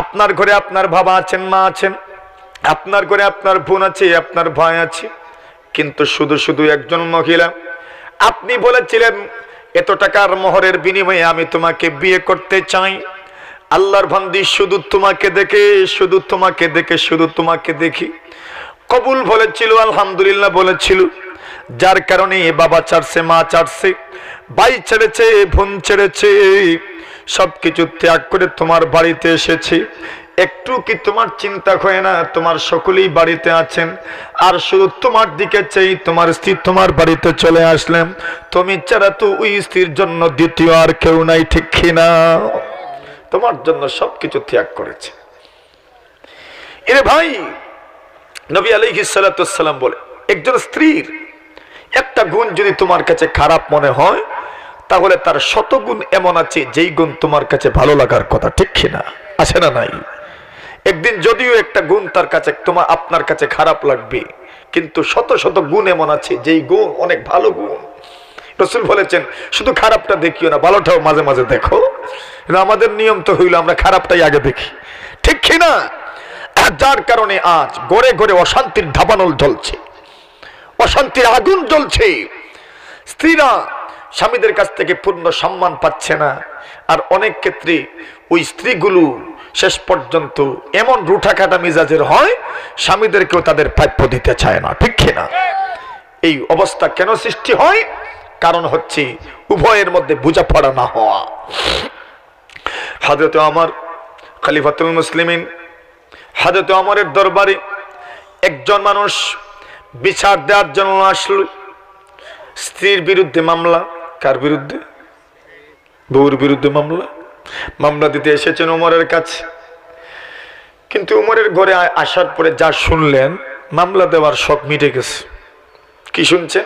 আপনার ঘরে আপনার বাবা আছেন, মা আছেন, আপনার ঘরে আপনার বোন আছে, আপনার ভাই আছে, কিন্তু শুধু শুধু একজন মহিলা, আপনি বলেছিলেন এত টাকার মোহরের বিনিময়ে আমি তোমাকে বিয়ে করতে চাই। আল্লাহর বান্দি শুধু তোমাকে দেখে, শুধু তোমাকে দেখে, শুধু তোমাকে দেখি কবুল বলেছিল, আলহামদুলিল্লাহ বলেছিল। যার কারণে বাবা ছাড়ছে, মা ছাড়ছে, ভাই ছেড়েছে, বোন ছেড়েছে, সবকিছু ত্যাগ করে তোমার বাড়িতে এসেছে। একটু কি তোমার চিন্তা হয় না তোমার সকলেই বাড়িতে আছেন, আর শুধু তোমার দিকে চাই, তোমার স্ত্রী তোমার বাড়িতে চলে আসলেন, তুমি ছাড়া তো ওই স্ত্রীর জন্য দ্বিতীয় আর কেউ নাই, ঠিক কিনা? তোমার জন্য সবকিছু ত্যাগ করেছে। এরে ভাই, নবী আলাইহিস সালাতু ওয়াস সালাম বলে, একজন স্ত্রীর একটা গুণ যদি তোমার কাছে খারাপ মনে হয়, তাহলে তার 100 গুণ এমন আছে যেই গুণ তোমার কাছে ভালো লাগার কথা, ঠিক কিনা? আছে না নাই? একদিন যদিও একটা গুণ তার কাছে আপনার কাছে খারাপ লাগবে, কিন্তু শত শত গুণ এমন আছে যেই গুণ অনেক ভালো গুণ। রাসূল বলেছেন, শুধু খারাপটা দেখিও না, ভালোটাও মাঝে মাঝে দেখো। আমাদের নিয়ম তো হইল আমরা খারাপটাই আগে দেখি, ঠিক কিনা? যার কারণে আজ ঘরে ঘরে অশান্তির দাবানল জ্বলছে, অশান্তির আগুন জ্বলছে। স্ত্রীরা স্বামীদের কাছ থেকে পূর্ণ সম্মান পাচ্ছে না, আর অনেক ক্ষেত্রে ওই স্ত্রীগুলো শেষ পর্যন্ত এমন রুঠাকাটা মিজাজের হয়, স্বামীদেরকেও তাদের প্রাপ্য দিতে চায় না, ঠিক কিনা? এই অবস্থা কেন সৃষ্টি হয়? কারণ হচ্ছে উভয়ের মধ্যে বোঝাপড়া না হওয়া। হযরত ওমর খলিফাতুল মুসলিমিন, হযরত ওমরের দরবারে একজন মানুষ বিচার দেওয়ার জন্য আসলো। স্ত্রীর বিরুদ্ধে মামলা। কার বিরুদ্ধে? বউর বিরুদ্ধে মামলা। মামলা দিতে এসেছেন ওমরের কাছে, কিন্তু ওমরের ঘরে আসার পরে যা শুনলেন, মামলা দেওয়ার শখ মিটে গেছে। কি শুনছে?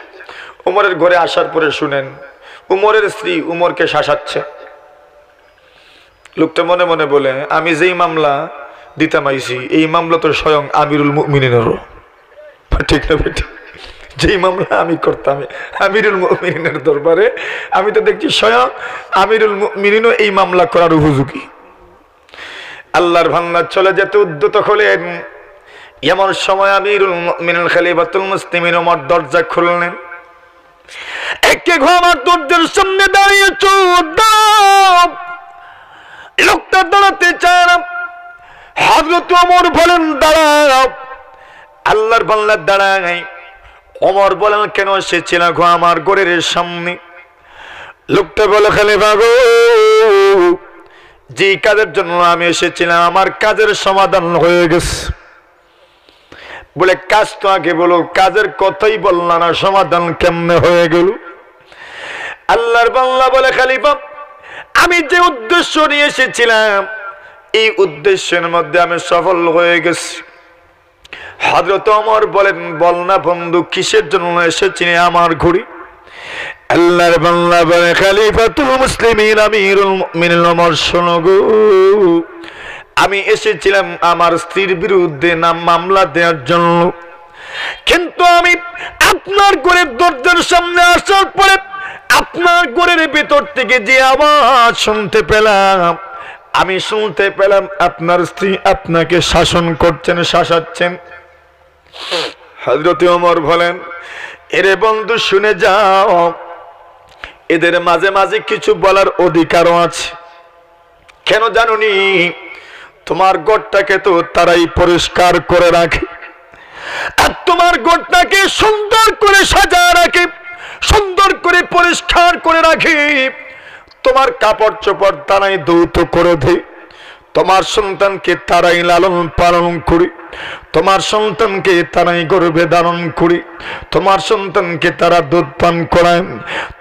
ওমরের ঘরে আসার পরে শুনেন ওমরের স্ত্রী ওমরকে শাসাচ্ছে। লোকটা মনে মনে বলে, আমি যেই মামলা দিতাম আইছি, এই মামলা তো স্বয়ং আমিরুল মুমিনিনেরও, ঠিক না বেটি? যেই মামলা আমি করতাম আমিরুল মুমিনিনের দরবারে, আমি তো দেখছি স্বয়ং আমিরুল মুমিনিনও এই মামলা করার উপযোগী। আল্লাহর ভান্নার চলে যেতে উদ্যত হলেন। এমন সময় আমিরুল মুমিনিন খলিফাতুল মুসলিমিন ওমর দরজা খুললেন। একে ঘো আমার দরজার সামনে দাঁড়িয়ে লোকটা দাঁড়াতে চায় না। হযরত ওমর বলেন দাঁড়াও। আল্লাহর বান্দা দাঁড়ায়। ওমর বলেন কেন এসেছিল গো আমার ঘরের সামনে? লোকটা বলে খলিফা গো, যে কাজের জন্য আমি এসেছিলাম আমার কাজের সমাধান হয়ে গেছে। বলে কাজ তো আগে বলো, কাজের কথাই বললা না, সমাধান কেমনে হয়ে গেল? আল্লাহর বান্দা বলে খলিফা, আমি যে উদ্দেশ্য নিয়ে এসেছিলাম এই উদ্দেশ্যের মধ্যে আমি সফল হয়ে গেছি। হযরত ওমর বলেন বল না বন্ধু, কিসের জন্য এসেছিলি আমার ঘড়ি? আল্লাহর বান্দা বলে খলিফাতুল মুসলিমিন আমিরুল মুমিনিন ওমর, শোনো গো, আমি এসেছিলাম আমার স্ত্রীর বিরুদ্ধে মামলা দেওয়ার জন্য, কিন্তু আমি আপনার ঘরের দরজার সামনে আসার পরে আপনার ঘরের ভিতর থেকে যে আওয়াজ শুনতে পেলাম, আমি শুনতে পেলাম আপনার স্ত্রী আপনাকে শাসন করছেন, শাসাচ্ছেন। হযরত ওমর বলেন এরে বন্ধু শুনে যাও, এদের মাঝে মাঝে কিছু বলার অধিকারও আছে। কেন জানুনি? তোমার ঘরটাকে তো তারাই পরিষ্কার করে রাখে, আর তোমার ঘরটাকে সুন্দর করে সাজায় রাখে, সুন্দর করে পরিষ্কার করে রাখে। তোমার কাপড় চোপড় তারাই ধৌত করে দেয়, তোমার সন্তানকে তারাই লালন পালন করে, তোমার সন্তানকে তারাই গর্ভে ধারণ করে, তোমার সন্তানকে তারা দুধ পান করায়।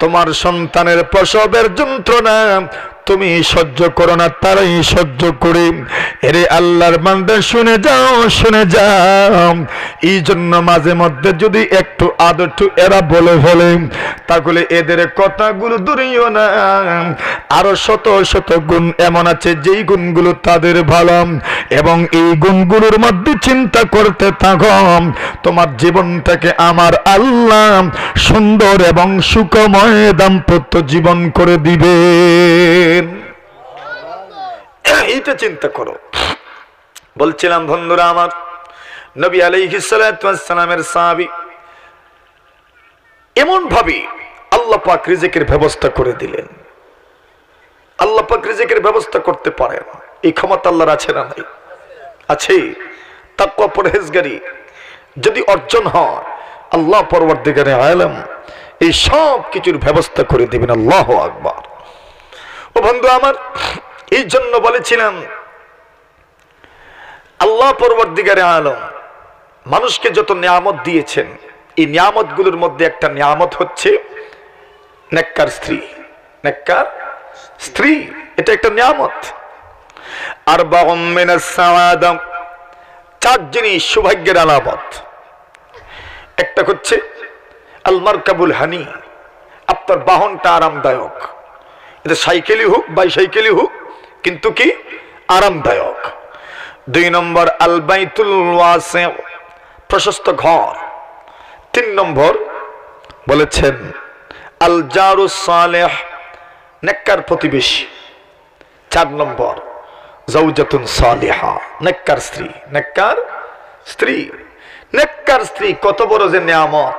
তোমার সন্তানের প্রসবের যন্ত্রণা তুমি সহ্য করো না, তারাই সহ্য করে। এরে আল্লাহর বান্দা শুনে যাও, শুনে যাও। এই জন্য মাঝে মধ্যে যদি একটু আদটু এরা বলে ফেলে, তাহলে এদের কথাগুলো দূরেও না। আরো শত শত গুণ এমন আছে যেই গুণগুলো তাদের ভালো, এবং এই গুণগুলোর মধ্যে চিন্তা করতে থাকো, তোমার জীবনটাকে আমার আল্লাহ সুন্দর এবং সুখময় দাম্পত্য জীবন করে দিবে। এইটা চিন্তা করো। বলছিলাম বন্ধুরা আমার, নবী আলাইহিস সালাতু ওয়াস সালামের সাহাবী এমন ভাবে আল্লাহ পাক রিজিকের ব্যবস্থা করে দিলেন। আল্লাহ পাক রিজিকের ব্যবস্থা করতে পারেন, এই ক্ষমতা আল্লাহর আছে না নাই? আছে। তাকওয়া পরহেজগারি যদি অর্জন হয়, আল্লাহ পরওয়ারদিগারে আলম এই সব কিছুর ব্যবস্থা করে দিবেন। আল্লাহু আকবার। ও বন্ধু আমার, এই জন্য বলেছিলাম আল্লাহ পরওয়ারদিগারে আলম মানুষকে যত নিয়ামত দিয়েছেন, এই নিয়ামত গুলোর মধ্যে একটা নিয়ামত হচ্ছে নেককার স্ত্রী। নেককার স্ত্রী এটা একটা নিয়ামত। আরবাউম মিনাস সাআদা, চার জিনিস সৌভাগ্যের আলামত। একটা হচ্ছে আল মারকাবুল হানি, আপনার বাহনটা আরামদায়ক, এটা সাইকেলই হোক বাইসাইকেলই হোক, কিন্তু কি আরামদায়ক। 2 নম্বর আল বাইতুল ওয়াসি, প্রশস্ত ঘর। 3 নম্বর বলেছেন আল জারুস সালেহ, নেককার প্রতিবেশী। 4 নম্বর জাওজাতুন সালিহা, নেককার স্ত্রী। নেককার স্ত্রী, নেককার স্ত্রী কত বড় যে নিয়ামত,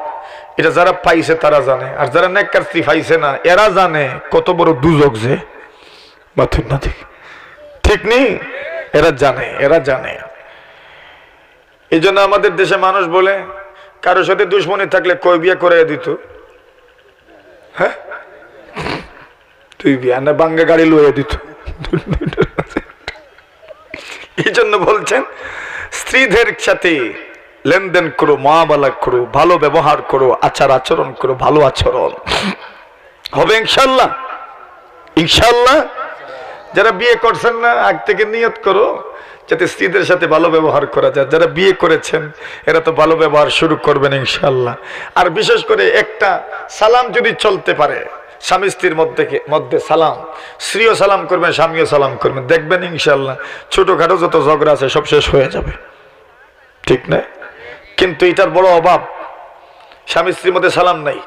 এটা যারা পাইছে তারা জানে, আর যারা নেককার স্ত্রী পাইছে না এরা জানে কত বড় দুজক যে। মাথুর না ঠিক নেই? এরা জানে, এরা জানে। এই জন্য আমাদের দেশে মানুষ বলে কারোর সাথে দুশ্মনী থাকলে কই বিয়ে করে দিত। হ্যাঁ, তুই বিয়া না বাঙ্গা গাড়ি লইয়া দিত। এই জন্য বলছেন স্ত্রীদের সাথে লেনদেন করো, মুআমালা করো, ভালো ব্যবহার করো, আচার আচরণ করো, ভালো আচরণ হবে ইনশাআল্লাহ। ইনশাআল্লাহ। যারা বিয়ে করছেন না আগ থেকে নিয়ত করো যাতে স্ত্রীদের সাথে ভালো ব্যবহার করা যায়। যারা বিয়ে করেছেন এরা তো ভালো ব্যবহার শুরু করবেন ইনশাআল্লাহ। আর বিশেষ করে একটা সালাম যদি চলতে পারে, স্বামী স্ত্রীর মধ্যে সালাম, স্ত্রীও সালাম করবেন, স্বামীও সালাম করবেন, দেখবেন ইনশাআল্লাহ ছোটখাটো যত ঝগড়া আছে সব শেষ হয়ে যাবে। ঠিক না? কিন্তু এটার বড় অভাব, স্বামী স্ত্রীর মধ্যে সালাম নাই,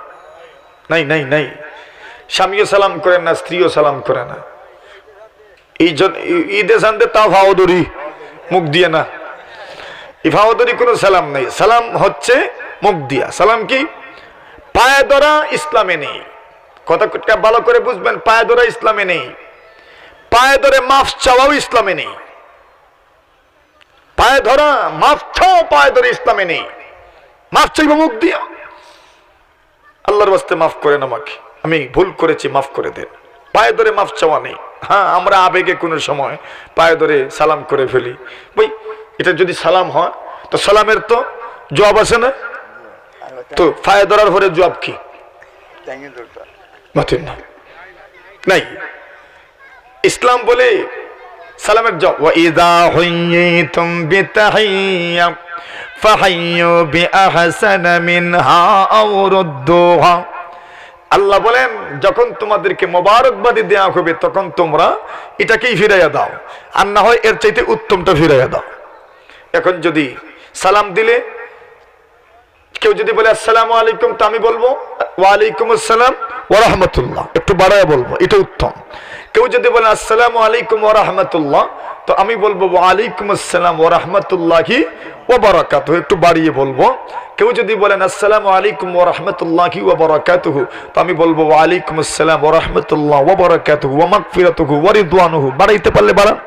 নাই নাই নাই। স্বামীও সালাম করেন না, স্ত্রীও সালাম করে না। ঈদে সানতে তাও ফাওদরি, মুখ দিয়ে না। এই ফাওদরি কোনো সালাম নাই, সালাম হচ্ছে মুখ দিয়া। সালাম কি? পায়ে ধরা ইসলামে নেই। কথা ভালো করে বুঝবেন, পায়ে ধরা ইসলামে নেই। পায়ে ধরে মাফ চাওয়াও ইসলামে নেই। পায়ে ধরা মাফ চাও পায়ে ধরে ইসলামে নেই। মাফ চাইবো মুখ দিয়া, আল্লাহর ওয়াস্তে মাফ করেন আমাকে, আমি ভুল করেছি মাফ করে দেন। পায়ে ধরে মাফ চাওয়া নেই। হ্যাঁ, আমরা আবেগে কোনো সময় পায়ে ধরে সালাম করে ফেলি। ভাই এটা যদি সালাম হয় তো সালামের তো জবাব আছে না? তো পায়ে ধরার পরে জবাব কি? নাই। ইসলাম বলে সালামের জবাব ওয়াইদা হুইয়িতুম বিতাহিয়্যা ফাহাইয়ু বিআহসানা মিনহা আও রুদ্দুহা। আল্লাহ বলেন যখন তোমাদেরকে মোবারকবাদি দেয়া হবে তখন তোমরা এটাকেই ফিরাইয়া দাও, আর না হয় এর চাইতে উত্তমটা ফিরাইয়া দাও। এখন যদি সালাম দিলে কেউ যদি বলে আসসালামু আলাইকুম, তো আমি বলবো ওয়ালাইকুম আসসালাম ওয়া রাহমাতুল্লাহ, একটু বাড়ায়া বলবো, এটা উত্তম। কেউ যদি বলে আসসালামু আলাইকুম ওয়া রাহমাতুল্লাহ, তো আমি বলবো ওয়ালাইকুম আসসালাম ওয়া রাহমাতুল্লাহি ওয়া বারাকাতুহু, একটু বাড়িয়ে বলবো। কেউ যদি বলেন আসসালামু আলাইকুম ওয়া রাহমাতুল্লাহি ওয়া বারাকাতুহু, তো আমি বলবো ওয়ালাইকুম আসসালাম ওয়া রাহমাতুল্লাহ ওয়া বারাকাতুহু ওয়া মাগফিরাতুহু ওয়া রিদওয়ানুহু। বাড়াইতে পারলে বাড়ান,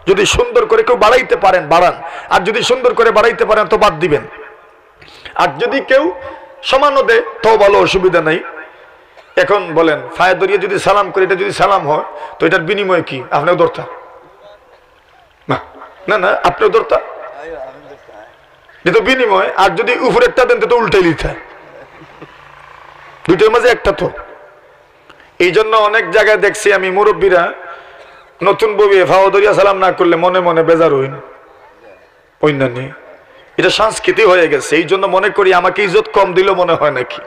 যদি সুন্দর করে কেউ বাড়াইতে পারেন বাড়ান, আর যদি সুন্দর করে বাড়াইতে পারেন তো বাদ দিবেন। আর যদি কেউ সমানও দেয় তো ভালো, অসুবিধা নাই। এখন বলেন ফায়ে ধরিয়ে যদি সালাম করে, এটা যদি সালাম হয় তো এটার বিনিময় কি? আপনিও ধরতা না, না আপনিও ধরতা, এটা বিনিময়। আর যদি উপরেরটা দেন তো উল্টাই লিখা, দুইটার মাঝে একটা তো। এই জন্য অনেক জায়গায় দেখছি আমি মুরব্বীরা নতুন বউ ফাও ধরিয়া সালাম না করলে মনে মনে বেজার হইন অন্যান্য, এটা সংস্কৃতি হয়ে গেছে। এই জন্য মনে করি আমাকে ইজ্জত কম দিল মনে হয় নাকি।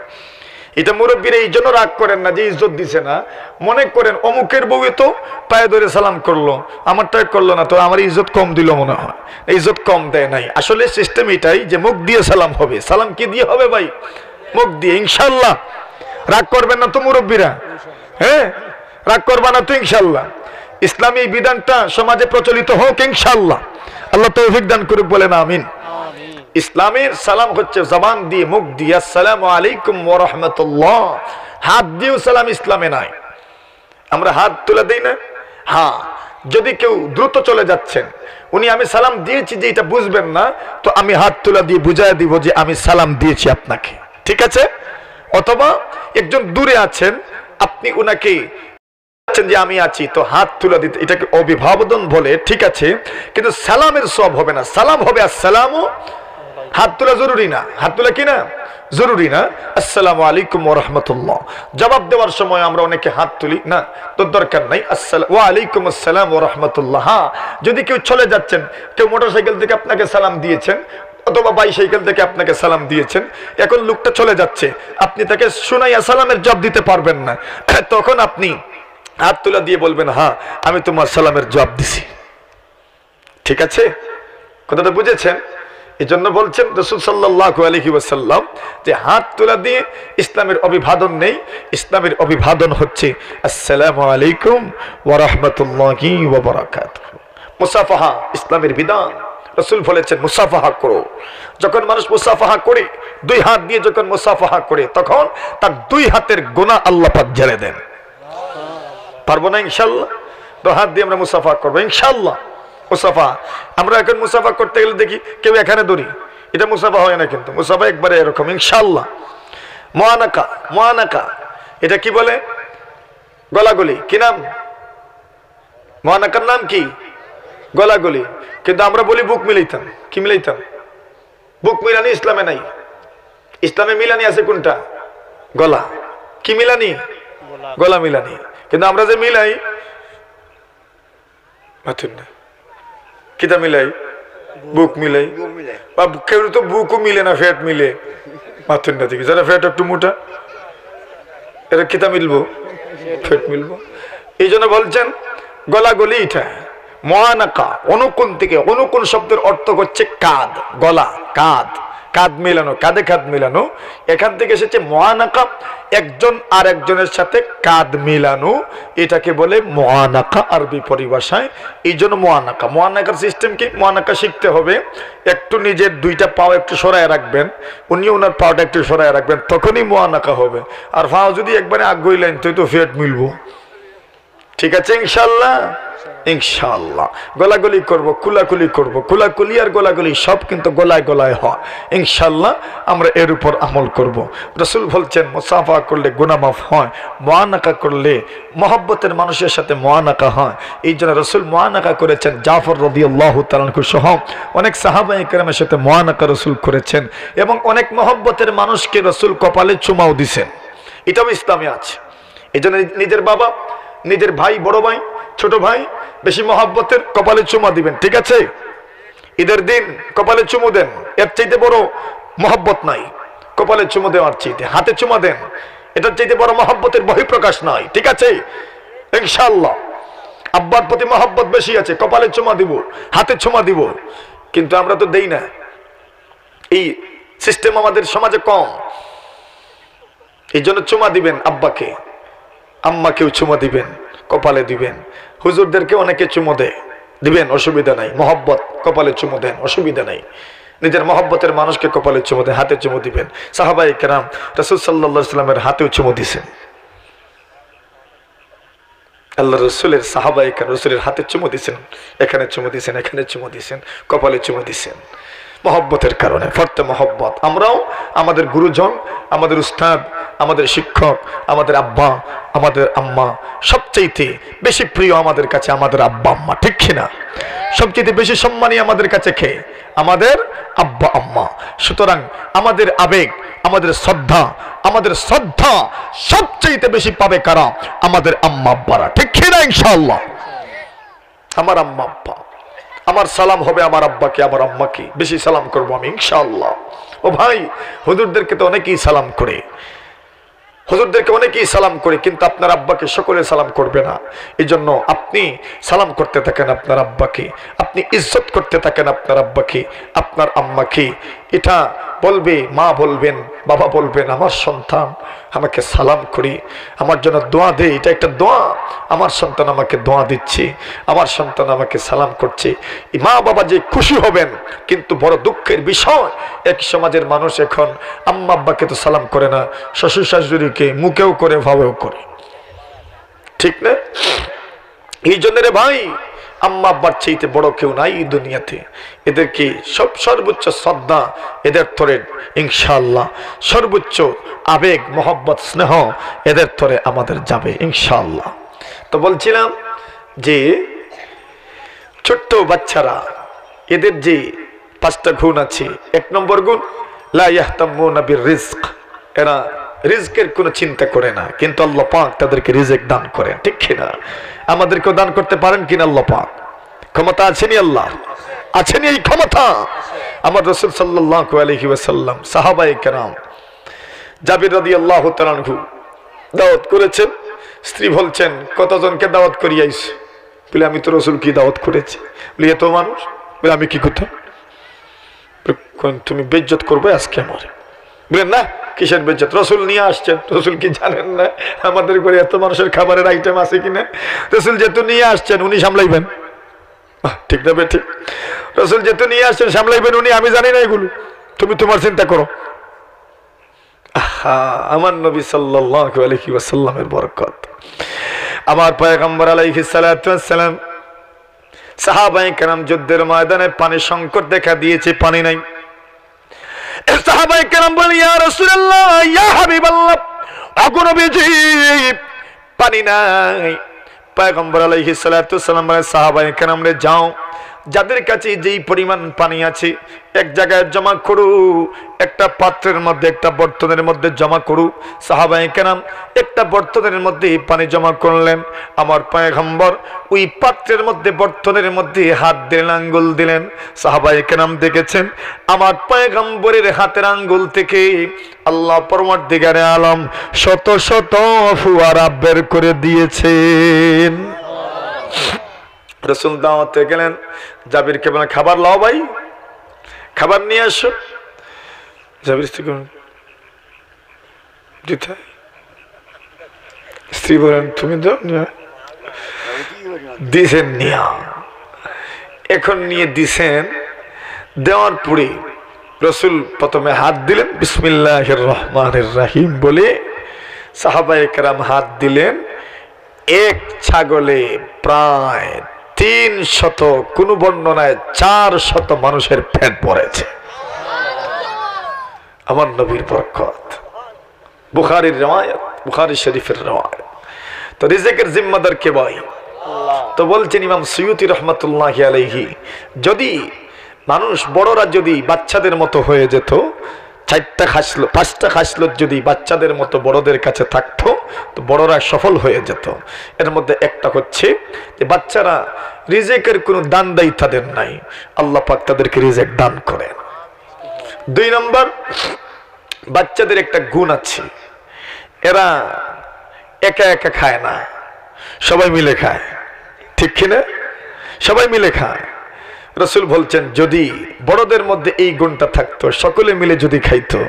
এটা মুরব্বীরা এই জন্য রাগ করেন না যে ইজ্জত দিছে না, মনে করেন অমুকের বউয়ে তো পায়ে ধরে সালাম করলো, আমারটাই করলো না, তো আমার ইজ্জত কম দিল মনে হয়। ইজ্জত কম দেয় নাই, আসলে সিস্টেম এটাই যে মুখ দিয়ে সালাম হবে। সালাম কি দিয়ে হবে ভাই? মুখ দিয়ে, ইনশাল্লাহ। রাগ করবেন না তো মুরব্বীরা? হ্যাঁ, রাগ করবা না তো ইনশাল্লাহ। ইসলামী এই বিধানটা সমাজে প্রচলিত হোক ইনশাল্লাহ। আল্লাহ তৌফিক দান করুক, বলেন আমিন। ইসলামের সালাম হচ্ছে জবান দিয়ে, মুখ দিয়ে আসসালামু আলাইকুম ওয়া রাহমাতুল্লাহ। হাত দিয়েও সালাম ইসলামে নাই। আমরা হাত তুলে দেই না? হ্যাঁ, যদি কেউ দ্রুত চলে যাচ্ছেন, উনি আমি সালাম দিয়েছি যে এটা বুঝবেন না, তো আমি হাত তুলে দিয়ে বুঝাই দিব যে আমি সালাম দিয়েছি আপনাকে, ঠিক আছে? অথবা একজন দূরে আছেন, আপনি উনাকে যে আমি আছি, তো হাত তুলে দিতে, এটাকে অভিভাবন বলে, ঠিক আছে, কিন্তু সালামের সব হবে না। সালাম হবে আসসালামু, হাত তোলা জরুরি না। হাত তোলা কি না জরুরি না? আসসালামু আলাইকুম ওয়া রাহমাতুল্লাহ। জবাব দেওয়ার সময় আমরা অনেকে হাত তুলি না, তো দরকার নাই। আসসালামু ওয়া আলাইকুম আসসালাম ওয়া রাহমাতুল্লাহ। যদি কেউ চলে যাচ্ছেন, কেউ মোটরসাইকেল থেকে আপনাকে সালাম দিয়েছেন অথবা বাইসাইকেল থেকে আপনাকে সালাম দিয়েছেন, এখন লোকটা চলে যাচ্ছে, আপনি তাকে শুনাইয়া সালামের জবাব দিতে পারবেন না, তখন আপনি হাত তুলা দিয়ে বলবেন হ্যাঁ আমি তোমার সালামের জবাব দিছি, ঠিক আছে? কথাটা বুঝেছেন? এই জন্য বলছেন রাসূল সাল্লাল্লাহু আলাইহি ওয়াসাল্লাম যে হাত তোলা দিয়ে ইসলামের অভিবাদন নেই। ইসলামের অভিবাদন হচ্ছে আসসালামু আলাইকুম ওয়া রাহমাতুল্লাহি ওয়া বারাকাতুহু। মুসাফাহা ইসলামের বিধান। রাসূল বলেছেন মুসাফাহা করো। যখন মানুষ মুসাফাহা করে, দুই হাত দিয়ে যখন মুসাফাহা করে, তখন তার দুই হাতের গুনাহ আল্লাহ পাক ঝেড়ে দেন। পারবো না ইনশাআল্লাহ? তো হাত দিয়ে আমরা মুসাফাহা করবো ইনশাআল্লাহ। মুসাফা আমরা এখন মুসাফা করতে গেলে দেখি কেউ এখানে ধরি, এটা মুসাফা হয় না, কিন্তু মুসাফা একবারে এরকম ইনশাআল্লাহ। মুআনাকা, মুআনাকা এটা কি বলে? গলাগলি। কি নাম? মুআনাকার নাম কি? গলাগলি। কিন্তু আমরা বলি বুক মিলাইতাম। কি মিলাইতাম? বুক মিলানি ইসলামে নাই। ইসলামে মিলানি আছে কোনটা? গলা। কি মিলানি? গলা মিলানি। কিন্তু আমরা যে মিলাই না, কিতা মিলাই? বুক মিলাই। বা কেউ তো বুকও মিলে না, ফ্যাট মিলে মাথুর না থেকে, যারা ফ্যাট একটু মোটা, এটা কিতা মিলবো? ফ্যাট মিলবো। এই জন্য বলছেন গলাগলি এটা মুআনাকা, অনুকূল থেকে। অনুকূল শব্দের অর্থ হচ্ছে কাঁধ, গলা, কাঁধ। কাঁধ মিলানো, কাঁধে কাঁধ মিলানো, এখান থেকে এসেছে মুআনাকা, একজন আর একজনের সাথে কাঁধ মিলানো, এটাকে বলে মুআনাকা আরবি পরিভাষায়। এই জন্য মুআনাকা, মুআনাকার সিস্টেম কি? মুআনাকা শিখতে হবে, একটু নিজের দুইটা পাও একটু সরায় রাখবেন, উনি ওনার পাওটা একটু সরায় রাখবেন, তখনই মুআনাকা হবে। আর পাও যদি একবারে আগুইলেন তো ফেট মিলবো। ঠিক আছে ইনশাআল্লাহ? ইনশাআল্লাহ গোলাগুলি করব, কুলাকুলি করব, কুলাকুলি আর গোলাগুলি সব কিন্তু গলায় গলায় হয়। ইনশাআল্লাহ আমরা এর উপর আমল করব। রাসূল বলছেন মুসাফা করলে গুনাহ মাফ হয়, মুআনাকা করলে মহব্বতের মানুষের সাথে মুআনাকা হয়। এই জন্য রাসূল মুআনাকা করেছেন। জাফর রাদিয়াল্লাহু তাআলা আনহু সহ অনেক সাহাবায়ে কেরামের সাথে মুআনাকা রাসূল করেছেন, এবং অনেক মহব্বতের মানুষকে রাসূল কপালে চুমাও দিয়েছেন। এটাও ইসলামে আছে। এই জন্য নিজের বাবা, নিজের ভাই, বড় ভাই, ছোট ভাই বেশি মহব্বতের, কপালে চুমা দিবেন। ঠিক আছে? ঈদের দিন কপালে চুমু দেন, এর চাইতে বড় মহব্বত নাই। কপালে চুমু দেওয়ার চাইতে হাতে চুমা দেন, এটার চাইতে বড় মহব্বতের বহিঃপ্রকাশ নাই। ঠিক আছে ইনশাআল্লাহ? আব্বার প্রতি মহব্বত বেশি আছে, কপালে চুমা দিব, হাতে চুমা দিব, কিন্তু আমরা তো দেই না। এই সিস্টেম আমাদের সমাজে কম। এই জন্য চুমা দিবেন আব্বাকে, আম্মাকেও চুমা দিবেন, কপালে দিবেন। হুজুরদেরকে অনেকে চুমো দেয়, দিবেন, অসুবিধা নাই। মহব্বত, কপালে চুমো দেন, অসুবিধা নাই। নিজের মহব্বতের মানুষকে কপালে চুমো দেন, হাতে চুমো দিবেন। সাহাবায়ে কেরাম রাসূল সাল্লাল্লাহু আলাইহি ওয়াসাল্লামের হাতেও চুমো দিয়েছেন। আল্লাহ রসুলের সাহাবায়ে কেরাম রসুলের হাতে চুমো দিয়েছেন, এখানে চুমো দিয়েছেন, এখানে চুমো দিয়েছেন, কপালে চুমো দিয়েছেন, মহব্বতের কারণে। ফর্তে মহব্বত। আমরাও আমাদের গুরুজন, আমাদের উস্তাদ, আমাদের শিক্ষক, আমাদের আব্বা, আমাদের আম্মা, সবচেয়ে বেশি প্রিয় আমাদের কাছে আমাদের আব্বা আম্মা। ঠিক কিনা? সবচেয়ে বেশি সম্মানী আমাদের কাছে কে? আমাদের আব্বা আম্মা। সুতরাং আমাদের আবেগ, আমাদের শ্রদ্ধা সবচেয়ে বেশি পাবে কারা? আমাদের আম্মা আব্বারা। ঠিক কিনা ইনশাআল্লাহ? আমার আম্মা আব্বা, আমার সালাম হবে আমার আব্বাকে, আমার আম্মাকে বেশি সালাম করবো আমি ইনশাআল্লাহ। ও ভাই, হুজুরদেরকে তো অনেকেই সালাম করে, হুজুরদেরকে অনেকেই সালাম করে, কিন্তু আপনার আব্বাকে সকলে সালাম করবে না। এই জন্য আপনি সালাম করতে থাকেন আপনার আব্বাকে, আপনি ইজ্জত করতে থাকেন আপনার আব্বাকে, আপনার আম্মাকে। এটা বলবে, মা বলবেন, বাবা বলবেন, আমার সন্তান আমাকে সালাম করি, আমার জন্য দোয়া দে। এটা একটা দোয়া। আমার সন্তান আমাকে দোয়া দিচ্ছে, আমার সন্তান আমাকে সালাম করছে। মা বাবা যে খুশি হবেন। কিন্তু বড় দুঃখের বিষয়, এক সমাজের মানুষ এখন আম্মা আব্বাকে তো সালাম করে না, শ্বশুর শাশুড়িকে মুখেও করে, ভাবেও করে। ঠিক না? এই জন্য রে ভাই, আম্মা আব্বার চাইতে বড় কেউ নাই এই দুনিয়াতে। এদেরকে সর্বোচ্চ শ্রদ্ধা এদের তরে ইনশাআল্লাহ, সর্বোচ্চ আবেগ, মহব্বত, স্নেহ এদের তরে আমাদের যাবে ইনশাআল্লাহ। তো বলছিলাম যে ছোট্ট বাচ্চারা, এদের যে 5টা গুণ আছে। 1 নম্বর গুণ, লা ইয়াহতামুনা বিররিজক। এরা রিজকের কোনো চিন্তা করে না, কিন্তু আল্লাহ পাক তাদেরকে রিজক দান করেন। ঠিক কিনা? আমাদেরকেও দান করতে পারেন কিনা আল্লাহ পাক? ক্ষমতা আছেনি আল্লাহ? আছেনি এই ক্ষমতা? আমার রাসূল সাল্লাল্লাহু আলাইহি ওয়াসাল্লাম, সাহাবায়ে কেরাম, জাবির রাদিয়াল্লাহু তাআলা আনহু দাওয়াত করেছেন। স্ত্রী বলছেন, কতজনকে দাওয়াত করিয়াইছ? বলে, আমি তো রাসূলকে দাওয়াত করেছি। বলে, এত মানুষ? বলে, আমি কি করতাম? তুমি বেইজ্জত করবে আজকে আমার। বলেন, না, কিসের বেজ্জত? রাসূল নিয়ে আসছেন, রাসূল কি জানেন না আমাদের ঘরে এত মানুষের খাবারের আইটেম আছে কিনা? রাসূল যেহেতু নিয়ে আসছেন উনি সামলাইবেন। ঠিক না? ঠিক। রাসূল যেহেতু নিয়ে আসছেন সামলাইবেন উনি, আমি জানি না এগুলো, তুমি তোমার চিন্তা করো। আমার নবী সাল্লাল্লাহু আলাইহি ওয়াসাল্লামের বরকত। আমার পয়গম্বর আলাইহিস সালাতু ওয়াস সালাম, সাহাবায়ে কেরাম যুদ্ধের ময়দানে পানি সংকট দেখা দিয়েছে, পানি নাই। সাহাবায়ে কেরাম বলে, ইয়া রাসূলুল্লাহ, ইয়া হাবিবাল্লাহ, ওগো নবীজি পানি নাই। পয়গম্বর আলাইহিস সালাতু ওয়াস সালাম বলে, সাহাবায়ে কেরাম রে, যাও, যাদের কাছে যেই পরিমাণ পানি আছে এক জায়গায় জমা করু, একটা পাত্রের মধ্যে, একটা বর্তনের মধ্যে জমা করু। সাহাবায়ে কেরাম একটা বর্তনের মধ্যে পানি জমা করলেন। আমার পয়গম্বর ওই পাত্রের মধ্যে, বর্তনের মধ্যে হাত দিলেন, আঙ্গুল দিলেন। সাহাবায়ে কেরাম দেখেছেন আমার পয়গম্বরের হাতের আঙ্গুল থেকে আল্লাহ পরওয়ারদিগারে আলম শত শত ফুয়ারা বের করে দিয়েছেন। রাসূল দাওয়াতে গেলেন, জাবিরকে বলেন, খাবার লাও ভাই, খাবার নিয়ে আসো। জাবির স্ত্রী দিতে স্ত্রী বলেন তুমি তো দিছেন নিয়া, এখন নিয়ে দিছেন, দেওয়ার পরে রসুল প্রথমে হাত দিলেন বিসমিল্লাহির রহমানির রহিম বলে, সাহাবায়ে কেরাম হাত দিলেন, এক ছাগলে প্রায় 300, কোন বর্ণনায় 400 মানুষের পেট ভরেছে। আমার নবীর বরকত, বুখারীর riwayat, বুখারী শরীফের riwayat। তো রিজিকের জিম্মাদার কে ভাই? তো বলছেন ইমাম সুয়ুতী রহমাতুল্লাহি আলাইহি, যদি মানুষ বড়রা যদি বাচ্চাদের মতো হয়ে যেত, 4টা খাসলত 5টা খাসলত যদি বাচ্চাদের মতো বড়দের কাছে থাকতো, তো বড়রা সফল হয়ে যেত। এর মধ্যে একটা হচ্ছে যে বাচ্চারা রিজিকের কোনো দান দেয় তাদের নাই, আল্লাহ পাক তাদেরকে রিজিক দান করেন। 2 নম্বর, বাচ্চাদের একটা গুণ আছে, এরা একা একা খায় না, সবাই মিলে খায়, ঠিক কিনা? সবাই মিলে খায়। রাসূল বলছেন যদি বড়দের মধ্যে এই গুণটা থাকতো, সকলে মিলে যদি খাইতো,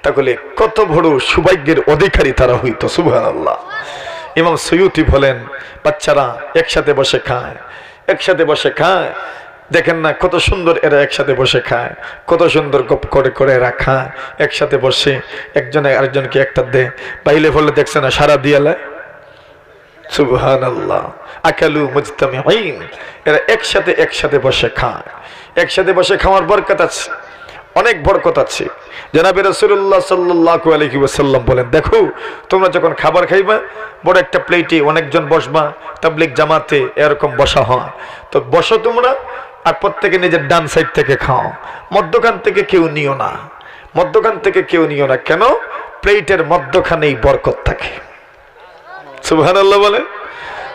তাহলে কত বড় সৌভাগ্যের অধিকারী তারা হইতো। সুবহানাল্লাহ। ইমাম সুয়ুতী বলেন বাচ্চারা একসাথে বসে খায়, একসাথে বসে খায়, দেখেন না কত সুন্দর এরা একসাথে বসে খায়, কত সুন্দর গপ করে করে এরা খায়, একসাথে বসে একজনে আরেকজনকে একটা দেয়, পাইলে বললে দেখছে না সারা দিয়ালে। সুবহানাল্লাহ। আকালু মুজতামিঈন, এরা একসাথে বসে খায়। একসাথে বসে খাওয়ার বরকত আছে, অনেক বরকত আছে। জনাবে রাসূলুল্লাহ সাল্লাল্লাহু আলাইহি ওয়াসাল্লাম বলেন, দেখো তোমরা যখন খাবার খাইবা, বড় একটা প্লেটে অনেকজন বসবা, তাবলীগ জামাতে এরকম বসা হয়, তো বসো তোমরা, আর প্রত্যেকে নিজের ডান সাইড থেকে খাও, মধ্যখান থেকে কেউ নিও না, মধ্যখান থেকে কেউ নিও না। কেন? প্লেটের মধ্যখানেই বরকত থাকে। সুবহানাল্লাহ বলে।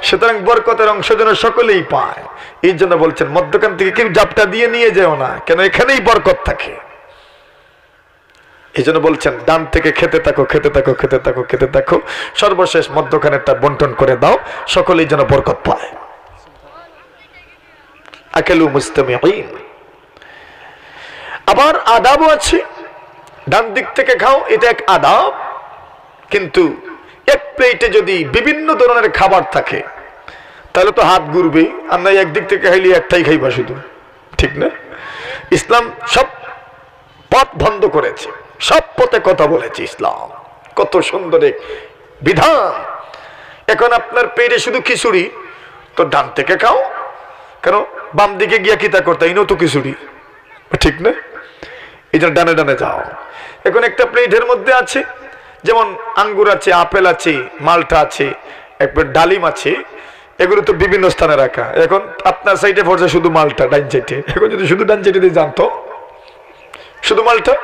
সুতরাং বরকতের অংশ যেন সকলেই পায়, এই জন্য বলছেন মধ্যখান থেকে কেউ জাপটা দিয়ে নিয়ে যেও না, কেন এখানেই বরকত থাকে। এই জন্য বলছেন ডান থেকে খেতে থাকো, খেতে থাকো, খেতে থাকো, খেতে থাকো, সর্বশেষ মধ্যখানেরটা বন্টন করে দাও, সকলেই যেন বরকত পায়। আকালু মুজতামিঈন। আবার আদাবও আছে, ডান দিক থেকে খাও, এটা এক আদাব। কিন্তু এক প্লেটে যদি বিভিন্ন ধরনের খাবার থাকে, তাহলে তো হাত ঘুরবে, আর না একদিক থেকে খাইলে একটাই খাইবা শুধু, ঠিক না? ইসলাম সব পথ বন্ধ করেছে, সব পথে কথা বলেছে ইসলাম, কত সুন্দর এক বিধান। এখন আপনার পেটে শুধু খিচুড়ি, তো ডান থেকে খাও, কেন বাম দিকে গিয়া কিতা করতে, ইনো তো খিচুড়ি, ঠিক না? এই জন্য ডানে ডানে যাও। এখন একটা প্লেটের মধ্যে আছে যেমন আঙ্গুর আছে, আপেল আছে, মালটা আছে, একবার ডালিম আছে, এগুলো তো বিভিন্ন স্থানে রাখা। এখন আপনার সাইডে পড়ছে শুধু মালটা, ডান সাইডে। এখন যদি শুধু ডান সাইডে দিয়ে জানতো শুধু মালটা,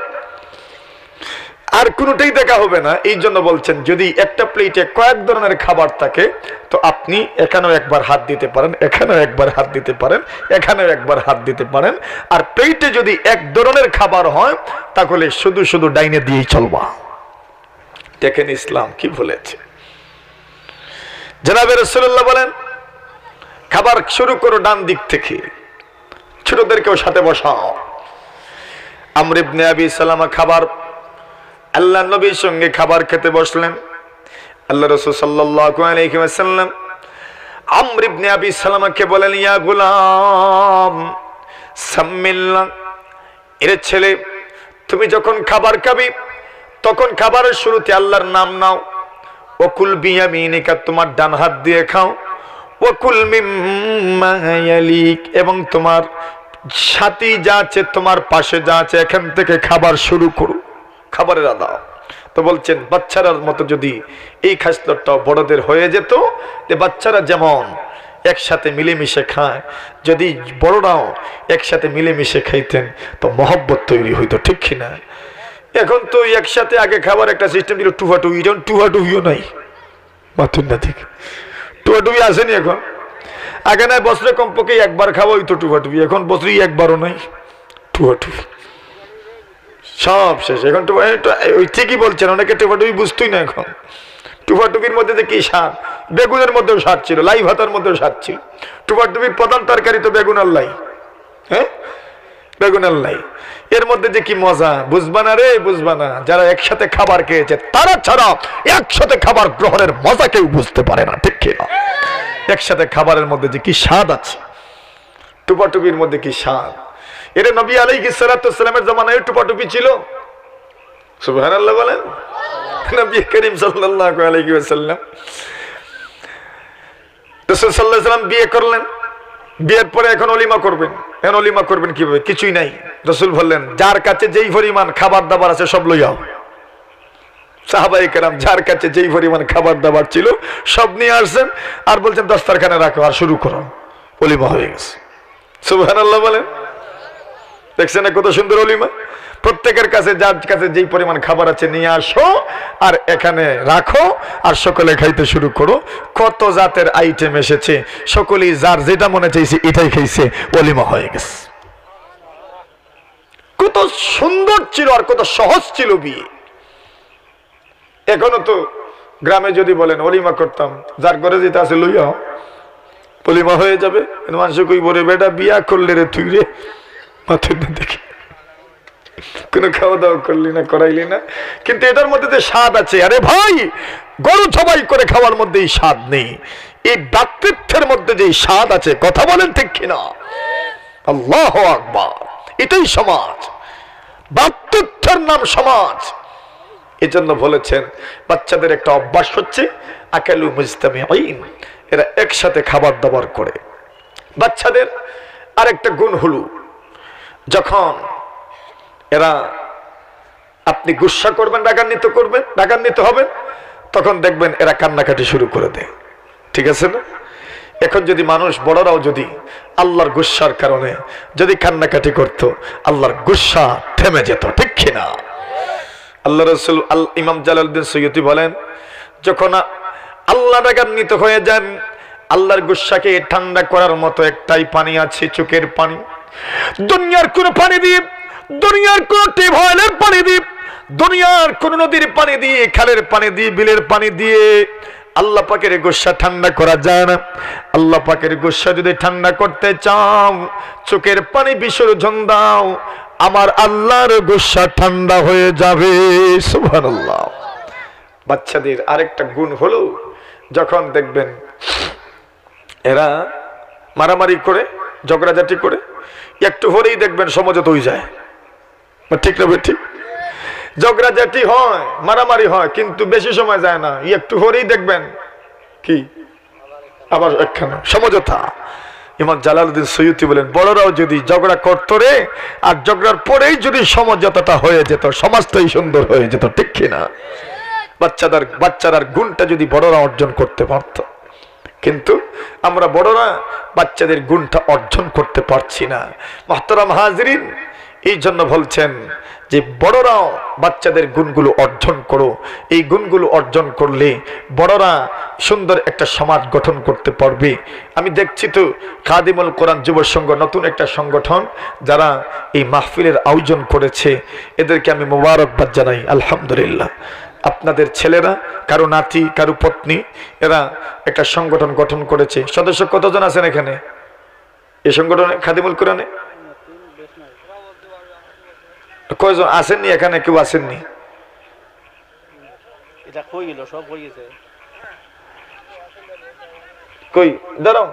আর কোনোটাই দেখা হবে না। এই জন্য বলছেন যদি একটা প্লেটে কয়েক ধরনের খাবার থাকে, তো আপনি এখানেও একবার হাত দিতে পারেন, এখানেও একবার হাত দিতে পারেন, এখানেও একবার হাত দিতে পারেন। আর প্লেটে যদি এক ধরনের খাবার হয়, তাহলে শুধু শুধু ডাইনে দিয়েই চলবা। দেখেন ইসলাম কি বলেছে। জনাবে রাসূলুল্লাহ বলেন খাবার শুরু করো ডান দিক থেকে, ছোটদেরকেও সাথে বসাও। আমর ইবনে আবি সালামা খাবার, আল্লাহর নবীর সঙ্গে খাবার খেতে বসলেন। আল্লাহ রাসূল সাল্লাল্লাহু আলাইহি ওয়াসাল্লাম আমর ইবনে আবি সালামাকে বলেন, ইয়া গোলাম সাম্মিল্লাহ, এর ছেলে তুমি যখন খাবার খাবি, তখন খাবারের শুরুতে আল্লাহর নাম নাও। ওকুল বিয়ামিনিকা, তোমার ডান হাত দিয়ে খাও। ওকুল মিম্মা ইয়ালিক, এবং তোমার সাথী যা আছে, তোমার পাশে যা আছে, এখান থেকে খাবার শুরু করো, খাবারের আদাব। তো বলছেন বাচ্চারার মতো যদি এই খাসলতটাও বড়দের হয়ে যেত, যে বাচ্চারা যেমন একসাথে মিলেমিশে খায়, যদি বড়রাও একসাথে মিলেমিশে খাইতেন, তো মহব্বত তৈরি হইতো, ঠিক কিনা? এখন তো একসাথে আগে খাবার একটা সিস্টেম ছিল, টুহাটুহি, যেমন টুহাটুহিও নাই, মাথুর না ঠিক টুহাটুহি আসেনি এখন। আগে নয় বছরে কমপক্ষে একবার খাওয়া হইতো টুহাটুহি, এখন বছরে একবারও নাই টুহাটুহি, সব শেষ। এখন ওই ঠিকই বলছেন, অনেকে টুহাটুহি বুঝতোই না। এখন টুহাটুহির মধ্যে যে কি স্বাদ, বেগুনের মধ্যেও স্বাদ ছিল, লাই ভাতার মধ্যেও স্বাদ ছিল। টুহাটুহির প্রধান তরকারি তো বেগুন আর লাই, হ্যাঁ, বেগুনের লাই। এর মধ্যে যে কি মজা বুঝবা না রে, বুঝবা না। যারা একসাথে খাবার খেয়েছে তারা ছাড়া একসাথে খাবার গ্রহণের মজা কেউ বুঝতে পারে না, ঠিক কিনা? একসাথে খাবারের মধ্যে যে কি স্বাদ আছে, টুপাটুপির মধ্যে কি স্বাদ। এটা নবী আলাইহিস সালাতু ওয়াস সালামের জামানায় টুপাটুপি ছিল। সুবহানাল্লাহ বলেন। নবী করিম সাল্লাল্লাহু আলাইহি ওয়াসাল্লাম, রাসূল সাল্লাল্লাহু আলাইহি ওয়াসাল্লাম বিয়ে করলেন। বিয়ের পরে এখন অলিমা করবেন। এখন অলিমা করবেন কিভাবে? কিছুই নাই। রাসূল বললেন, যার কাছে যেই পরিমাণ খাবার দাবার আছে সব লইয়াও। সাহাবায়ে কেরাম যার কাছে যেই পরিমাণ খাবার দাবার ছিল সব নিয়ে আসছেন, আর বলছেন দস্তরখানে রাখো আর শুরু করো। অলিমা হয়ে গেছে। সুবহানাল্লাহ বলেন। দেখছেন না কত সুন্দর অলিমা? প্রত্যেকের কাছে যার কাছে যেই পরিমাণ খাবার আছে নিয়ে আসো আর এখানে রাখো আর সকলে খাইতে শুরু করো। কত জাতের আইটেম এসেছে, সকলেই যার যেটা মনে চাইছে এটাই খাইছে, অলিমা হয়ে গেছে। কত সুন্দর ছিল আর কত সহজ ছিল বিয়ে। এখনো তো গ্রামে যদি বলেন অলিমা করতাম, যার ঘরে যেটা আছে লইয়া অলিমা হয়ে যাবে। মানুষ কই বলে বেটা বিয়া করলে রে তুই রে, মাথায় দেখি কোনো খাওয়া দাওয়া করলি না, করাইলি না। কিন্তু এটার মধ্যে যে স্বাদ আছে, আরে ভাই গরু জবাই করে খাওয়ার মধ্যে এই স্বাদ নেই। এই ভ্রাতৃত্বের মধ্যে যে স্বাদ আছে, কথা বলেন ঠিক কিনা? আল্লাহু আকবার। এটাই সমাজ, ভ্রাতৃত্বের নাম সমাজ। এজন্য বলেছেন বাচ্চাদের একটা অভ্যাস হচ্ছে আকালু মুজতামিঈন, এরা একসাথে খাবার দাবার করে। বাচ্চাদের আরেকটা গুণ হলো, যখন এরা আপনি গুসা করবেন, রাগান্বিত হবেন, তখন দেখবেন এরা কান্নাকাটি শুরু করে দেয়, ঠিক আছে না? এখন যদি মানুষ বড়রাও যদি আল্লাহর গুসার কারণে যদি কান্নাকাটি করত, আল্লাহর গুসা থেমে যেত, ঠিক কিনা? আল্লাহ রাসূল ইমাম জালালউদ্দিন সৈয়দী বলেন, যখন আল্লাহ রাগান্বিত হয়ে যান, আল্লাহর গুসাকে ঠান্ডা করার মতো একটাই পানি আছে, চোখের পানি। দুনিয়ার কোন পানি দিয়ে, দুনিয়ার কোন টিউবওয়েলের পানি দিয়ে, দুনিয়ার কোন নদীর পানি দিয়ে, খালের পানি দিয়ে, বিলের পানি দিয়ে আল্লাহ পাকের গুসা ঠান্ডা করা যায় না। আল্লাহ পাকের গুসা যদি ঠান্ডা করতে চাও, চোখের পানি বিসর্জন দাও, আমার আল্লাহর গুসা ঠান্ডা হয়ে যাবে। সুবহানাল্লাহ। বাচ্চাদের আরেকটা গুণ হলো, যখন দেখবেন এরা মারামারি করে, ঝগড়াঝাটি করে, একটু হলেই দেখবেন সমঝোতা হয়ে যায়, ঠিক না? ঠিক, ঝগড়াঝাটি হয়, মারামারি হয়, কিন্তু বেশি সময় যায় না। একটু হলেই দেখবেন কি আবার একখানা সমঝোতা। ইমাম জালালউদ্দিন সৈয়দী বলেন, বড়রাও যদি ঝগড়া করতো রে, আর ঝগড়ার পরেই যদি সমঝোতাটা হয়ে যেত, সমাজটাই সুন্দর হয়ে যেত, ঠিক কিনা? বাচ্চাদের গুণটা যদি বড়রা অর্জন করতে পারত, কিন্তু আমরা বড়রা বাচ্চাদের গুণটা অর্জন করতে পারছি না। মুহতারাম হাজিরিন, এই জন্য বলছেন যে বড়রাও বাচ্চাদের গুণগুলো অর্জন করো। এই গুণগুলো অর্জন করলে বড়রা সুন্দর একটা সমাজ গঠন করতে পারবে। আমি দেখছি তো খাদিমুল কোরআন যুব সংঘ নতুন একটা সংগঠন, যারা এই মাহফিলের আয়োজন করেছে, এদেরকে আমি মোবারকবাদ জানাই। আলহামদুলিল্লাহ। আপনাদের ছেলেরা, কারো নাতি, কারো পত্নী, এরা একটা সংগঠন গঠন করেছে। সদস্য কতজন আছেন এখানে এই সংগঠনে, খাদিমুল কোরআনে? কয়জন আসেননি এখানে? কেউ আসেননি? কই দাঁড়াও,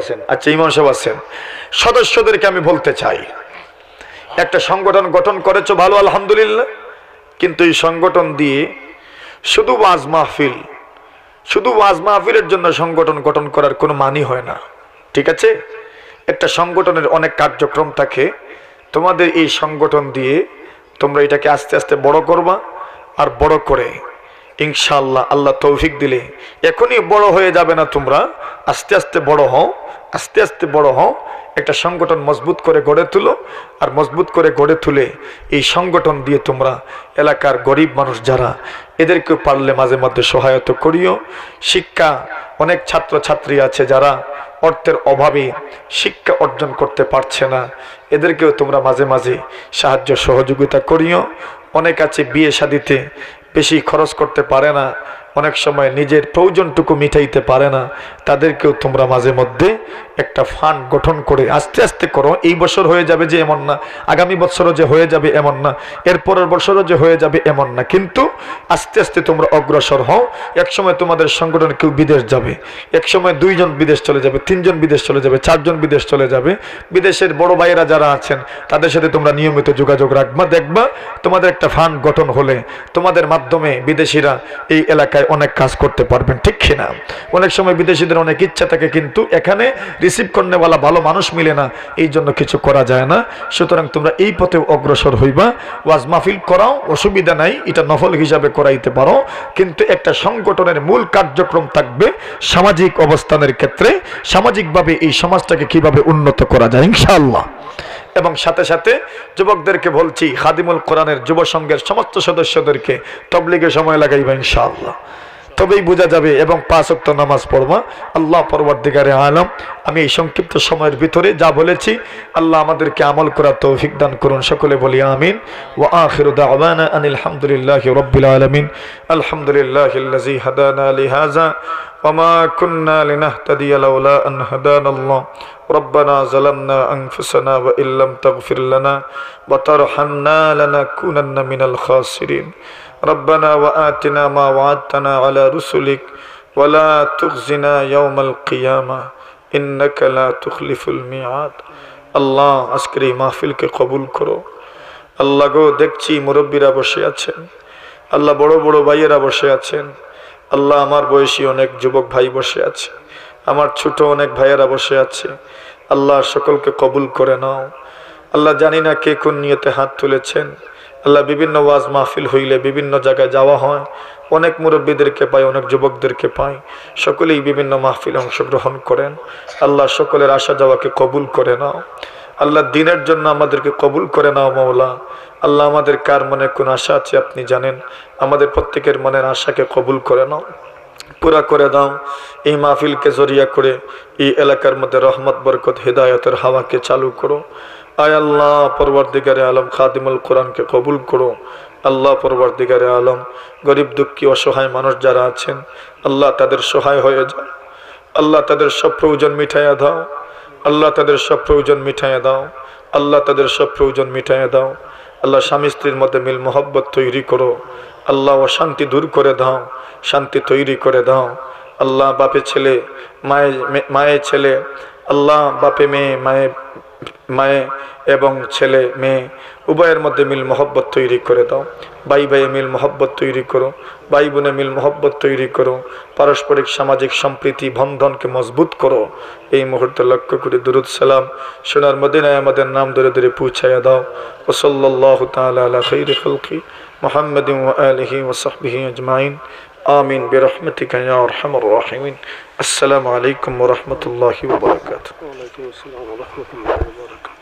আছেন। আচ্ছা, ইমাম সাহেব আছেন। সদস্যদেরকে আমি বলতে চাই, একটা সংগঠন গঠন করেছো ভালো, আলহামদুলিল্লাহ, কিন্তু এই সংগঠন দিয়ে শুধু ওয়াজ মাহফিলের জন্য সংগঠন গঠন করার কোনো মানি হয় না, ঠিক আছে? একটা সংগঠনের অনেক কার্যক্রম থাকে। তোমাদের এই সংগঠন দিয়ে তোমরা এটাকে আস্তে আস্তে বড় করবা, আর বড় করে ইনশাআল্লাহ আল্লাহ তৌফিক দিলে এখনই বড় হয়ে যাবে না, তোমরা আস্তে আস্তে বড় হও, আস্তে আস্তে বড় হও। একটা সংগঠন মজবুত করে গড়ে তুলো, আর মজবুত করে গড়ে তুলে এই সংগঠন দিয়ে তোমরা এলাকার গরিব মানুষ যারা, এদেরকে পারলে মাঝে মধ্যে সহায়তা করিও। শিক্ষা, অনেক ছাত্র ছাত্রী আছে যারা অর্থের অভাবে শিক্ষা অর্জন করতে পারছে না, এদেরকেও তোমরা মাঝে মাঝে সাহায্য সহযোগিতা করিও। অনেক আছে বিয়ে শাদিতে বেশি খরচ করতে পারে না, অনেক সময় নিজের প্রয়োজনটুকু মিটাইতে পারে না, তাদেরকেও তোমরা মাঝে মধ্যে একটা ফান্ড গঠন করে আস্তে আস্তে করো। এই বছর হয়ে যাবে যে এমন না, আগামী বছরও যে হয়ে যাবে এমন না, এর পরের বছরও যে হয়ে যাবে এমন না, কিন্তু আস্তে আস্তে তোমরা অগ্রসর হও। একসময় তোমাদের সংগঠনে কেউ বিদেশ যাবে, একসময় 2 জন বিদেশ চলে যাবে, 3 জন বিদেশ চলে যাবে, 4 জন বিদেশ চলে যাবে। বিদেশের বড় ভাইয়েরা যারা আছেন তাদের সাথে তোমরা নিয়মিত যোগাযোগ রাখবা। দেখবা তোমাদের একটা ফান্ড গঠন হলে তোমাদের মাধ্যমে বিদেশিরা এই এলাকায় অনেক কাজ করতে পারবেন, ঠিক কিনা? অনেক সময় বিদেশিদের অনেক ইচ্ছা থাকে, কিন্তু এখানে রিসিভ করনেওয়ালা ভালো মানুষ মিলে না, এই জন্য কিছু করা যায় না। সুতরাং তোমরা এই পথে অগ্রসর হইবা। ওয়াজ মাহফিল করাও, অসুবিধা নাই, এটা নফল হিসাবে করাইতে পারো, কিন্তু একটা সংগঠনের মূল কার্যক্রম থাকবে সামাজিক অবস্থানের ক্ষেত্রে, সামাজিকভাবে এই সমাজটাকে কিভাবে উন্নত করা যায় ইনশাআল্লাহ। এবং সাথে সাথে যুবকদেরকে বলছি, খাদিমুল কোরআনের যুব সংঘের সমস্ত সদস্যদেরকে তবলিগে সময় লাগাইবা ইনশাআল্লাহ, তবেই বোঝা যাবে। এবং 5 ওয়াক্ত নামাজ পড়বা। আল্লাহ পরওয়ারদিগারে আলম, আমি এই সংক্ষিপ্ত সময়ের ভিতরে যা বলেছি আল্লাহ আমাদেরকে আমল করার তৌফিক দান করুন। সকলে বলি আমিন। ওয়া আখিরু দাওয়ানা আনিল হামদুলিল্লাহি রাব্বিল আলামিন। আলহামদুলিল্লাহিল্লাযী হাদানা লিহাযা وما كنا لنهتدي لولا أن هدانا الله ربنا ظلمنا أنفسنا وإن لم تغفر لنا وترحمنا لنكونن من الخاسرين ربنا وآتنا ما وعدتنا على رسلك ولا تخزنا يوم القيامة إنك لا تخلف الميعاد আল্লাহ আজকের এই মাহফিলকে কবুল করো। আল্লাহ গো, দেখছি মুরব্বীরা বসে আছেন, আল্লাহ বড় বড় ভাইয়েরা বসে আছেন, আল্লাহ আমার বয়সী অনেক যুবক ভাই বসে আছে, আমার ছোট অনেক ভাইয়েরা বসে আছে। আল্লাহ সকলকে কবুল করে নাও। আল্লাহ জানি না কে কোন নিয়তে হাত তুলেছেন। আল্লাহ বিভিন্ন ওয়াজ মাহফিল হইলে বিভিন্ন জায়গায় যাওয়া হয়, অনেক মুরব্বীদেরকে পাই, অনেক যুবকদেরকে পাই, সকলেই বিভিন্ন মাহফিলে অংশগ্রহণ করেন। আল্লাহ সকলের আসা যাওয়াকে কবুল করে নাও। আল্লাহ দিনের জন্য আমাদেরকে কবুল করে নাও মওলা। আল্লাহ আমাদের কার মনে কোন আশা আছে আপনি জানেন, আমাদের প্রত্যেকের মনের আশাকে কবুল করে নাও, পুরা করে দাও। এই মাহফিলকে জরিয়া করে এই এলাকার মধ্যে রহমত বরকত হিদায়তের হাওয়াকে চালু করো। আয় আল্লাহ পরওয়ারদিগারে আলম, খাদিমুল কোরআনকে কবুল করো। আল্লাহ পরওয়ারদিগারে আলম, গরিব দুঃখী অসহায় মানুষ যারা আছেন আল্লাহ তাদের সহায় হয়ে যাও। আল্লাহ তাদের সব প্রয়োজন মিটাইয়া দাও। আল্লাহ তাদের সব প্রয়োজন মিটাইয়া দাও। আল্লাহ তাদের সব প্রয়োজন মিটাইয়া দাও। আল্লাহ স্বামী স্ত্রীর মধ্যে মিল মোহব্বত তৈরি করো। আল্লাহ অশান্তি দূর করে দাও, শান্তি তৈরি করে দাও। আল্লাহ বাপে ছেলে, মায়ে ছেলে, আল্লাহ বাপে মেয়ে, মায়ে এবং ছেলে মেয়ে উভয়ের মধ্যে মিল মোহব্বত তৈরি করে দাও। ভাই ভাইয়ে মিল মোহব্বত তৈরি করো, ভাই বোনে মিল মোহব্বত তৈরি করো। পারস্পরিক সামাজিক সম্প্রীতি বন্ধনকে মজবুত করো। এই মুহূর্তে লক্ষ্য করে দুরুদ সালাম সোনার মদিনায় আমাদের নাম ধরে ধরে পৌঁছাইয়া দাও। ওয়া সাল্লাল্লাহু তাআলা আলা খাইরি খালকি মুহাম্মাদিন ওয়া আলিহি ওয়া সাহবিহি আজমাইন। আমিন বিরহমাতিকা ইয়া আরহামার রাহিমিন। আসসালামু আলাইকুম ওয়া রাহমাতুল্লাহি ওয়া বারাকাতুহু। ওয়া আলাইকুম আসসালাম ওয়া রাহমাতুল্লাহি ওয়া বারাকাতুহু।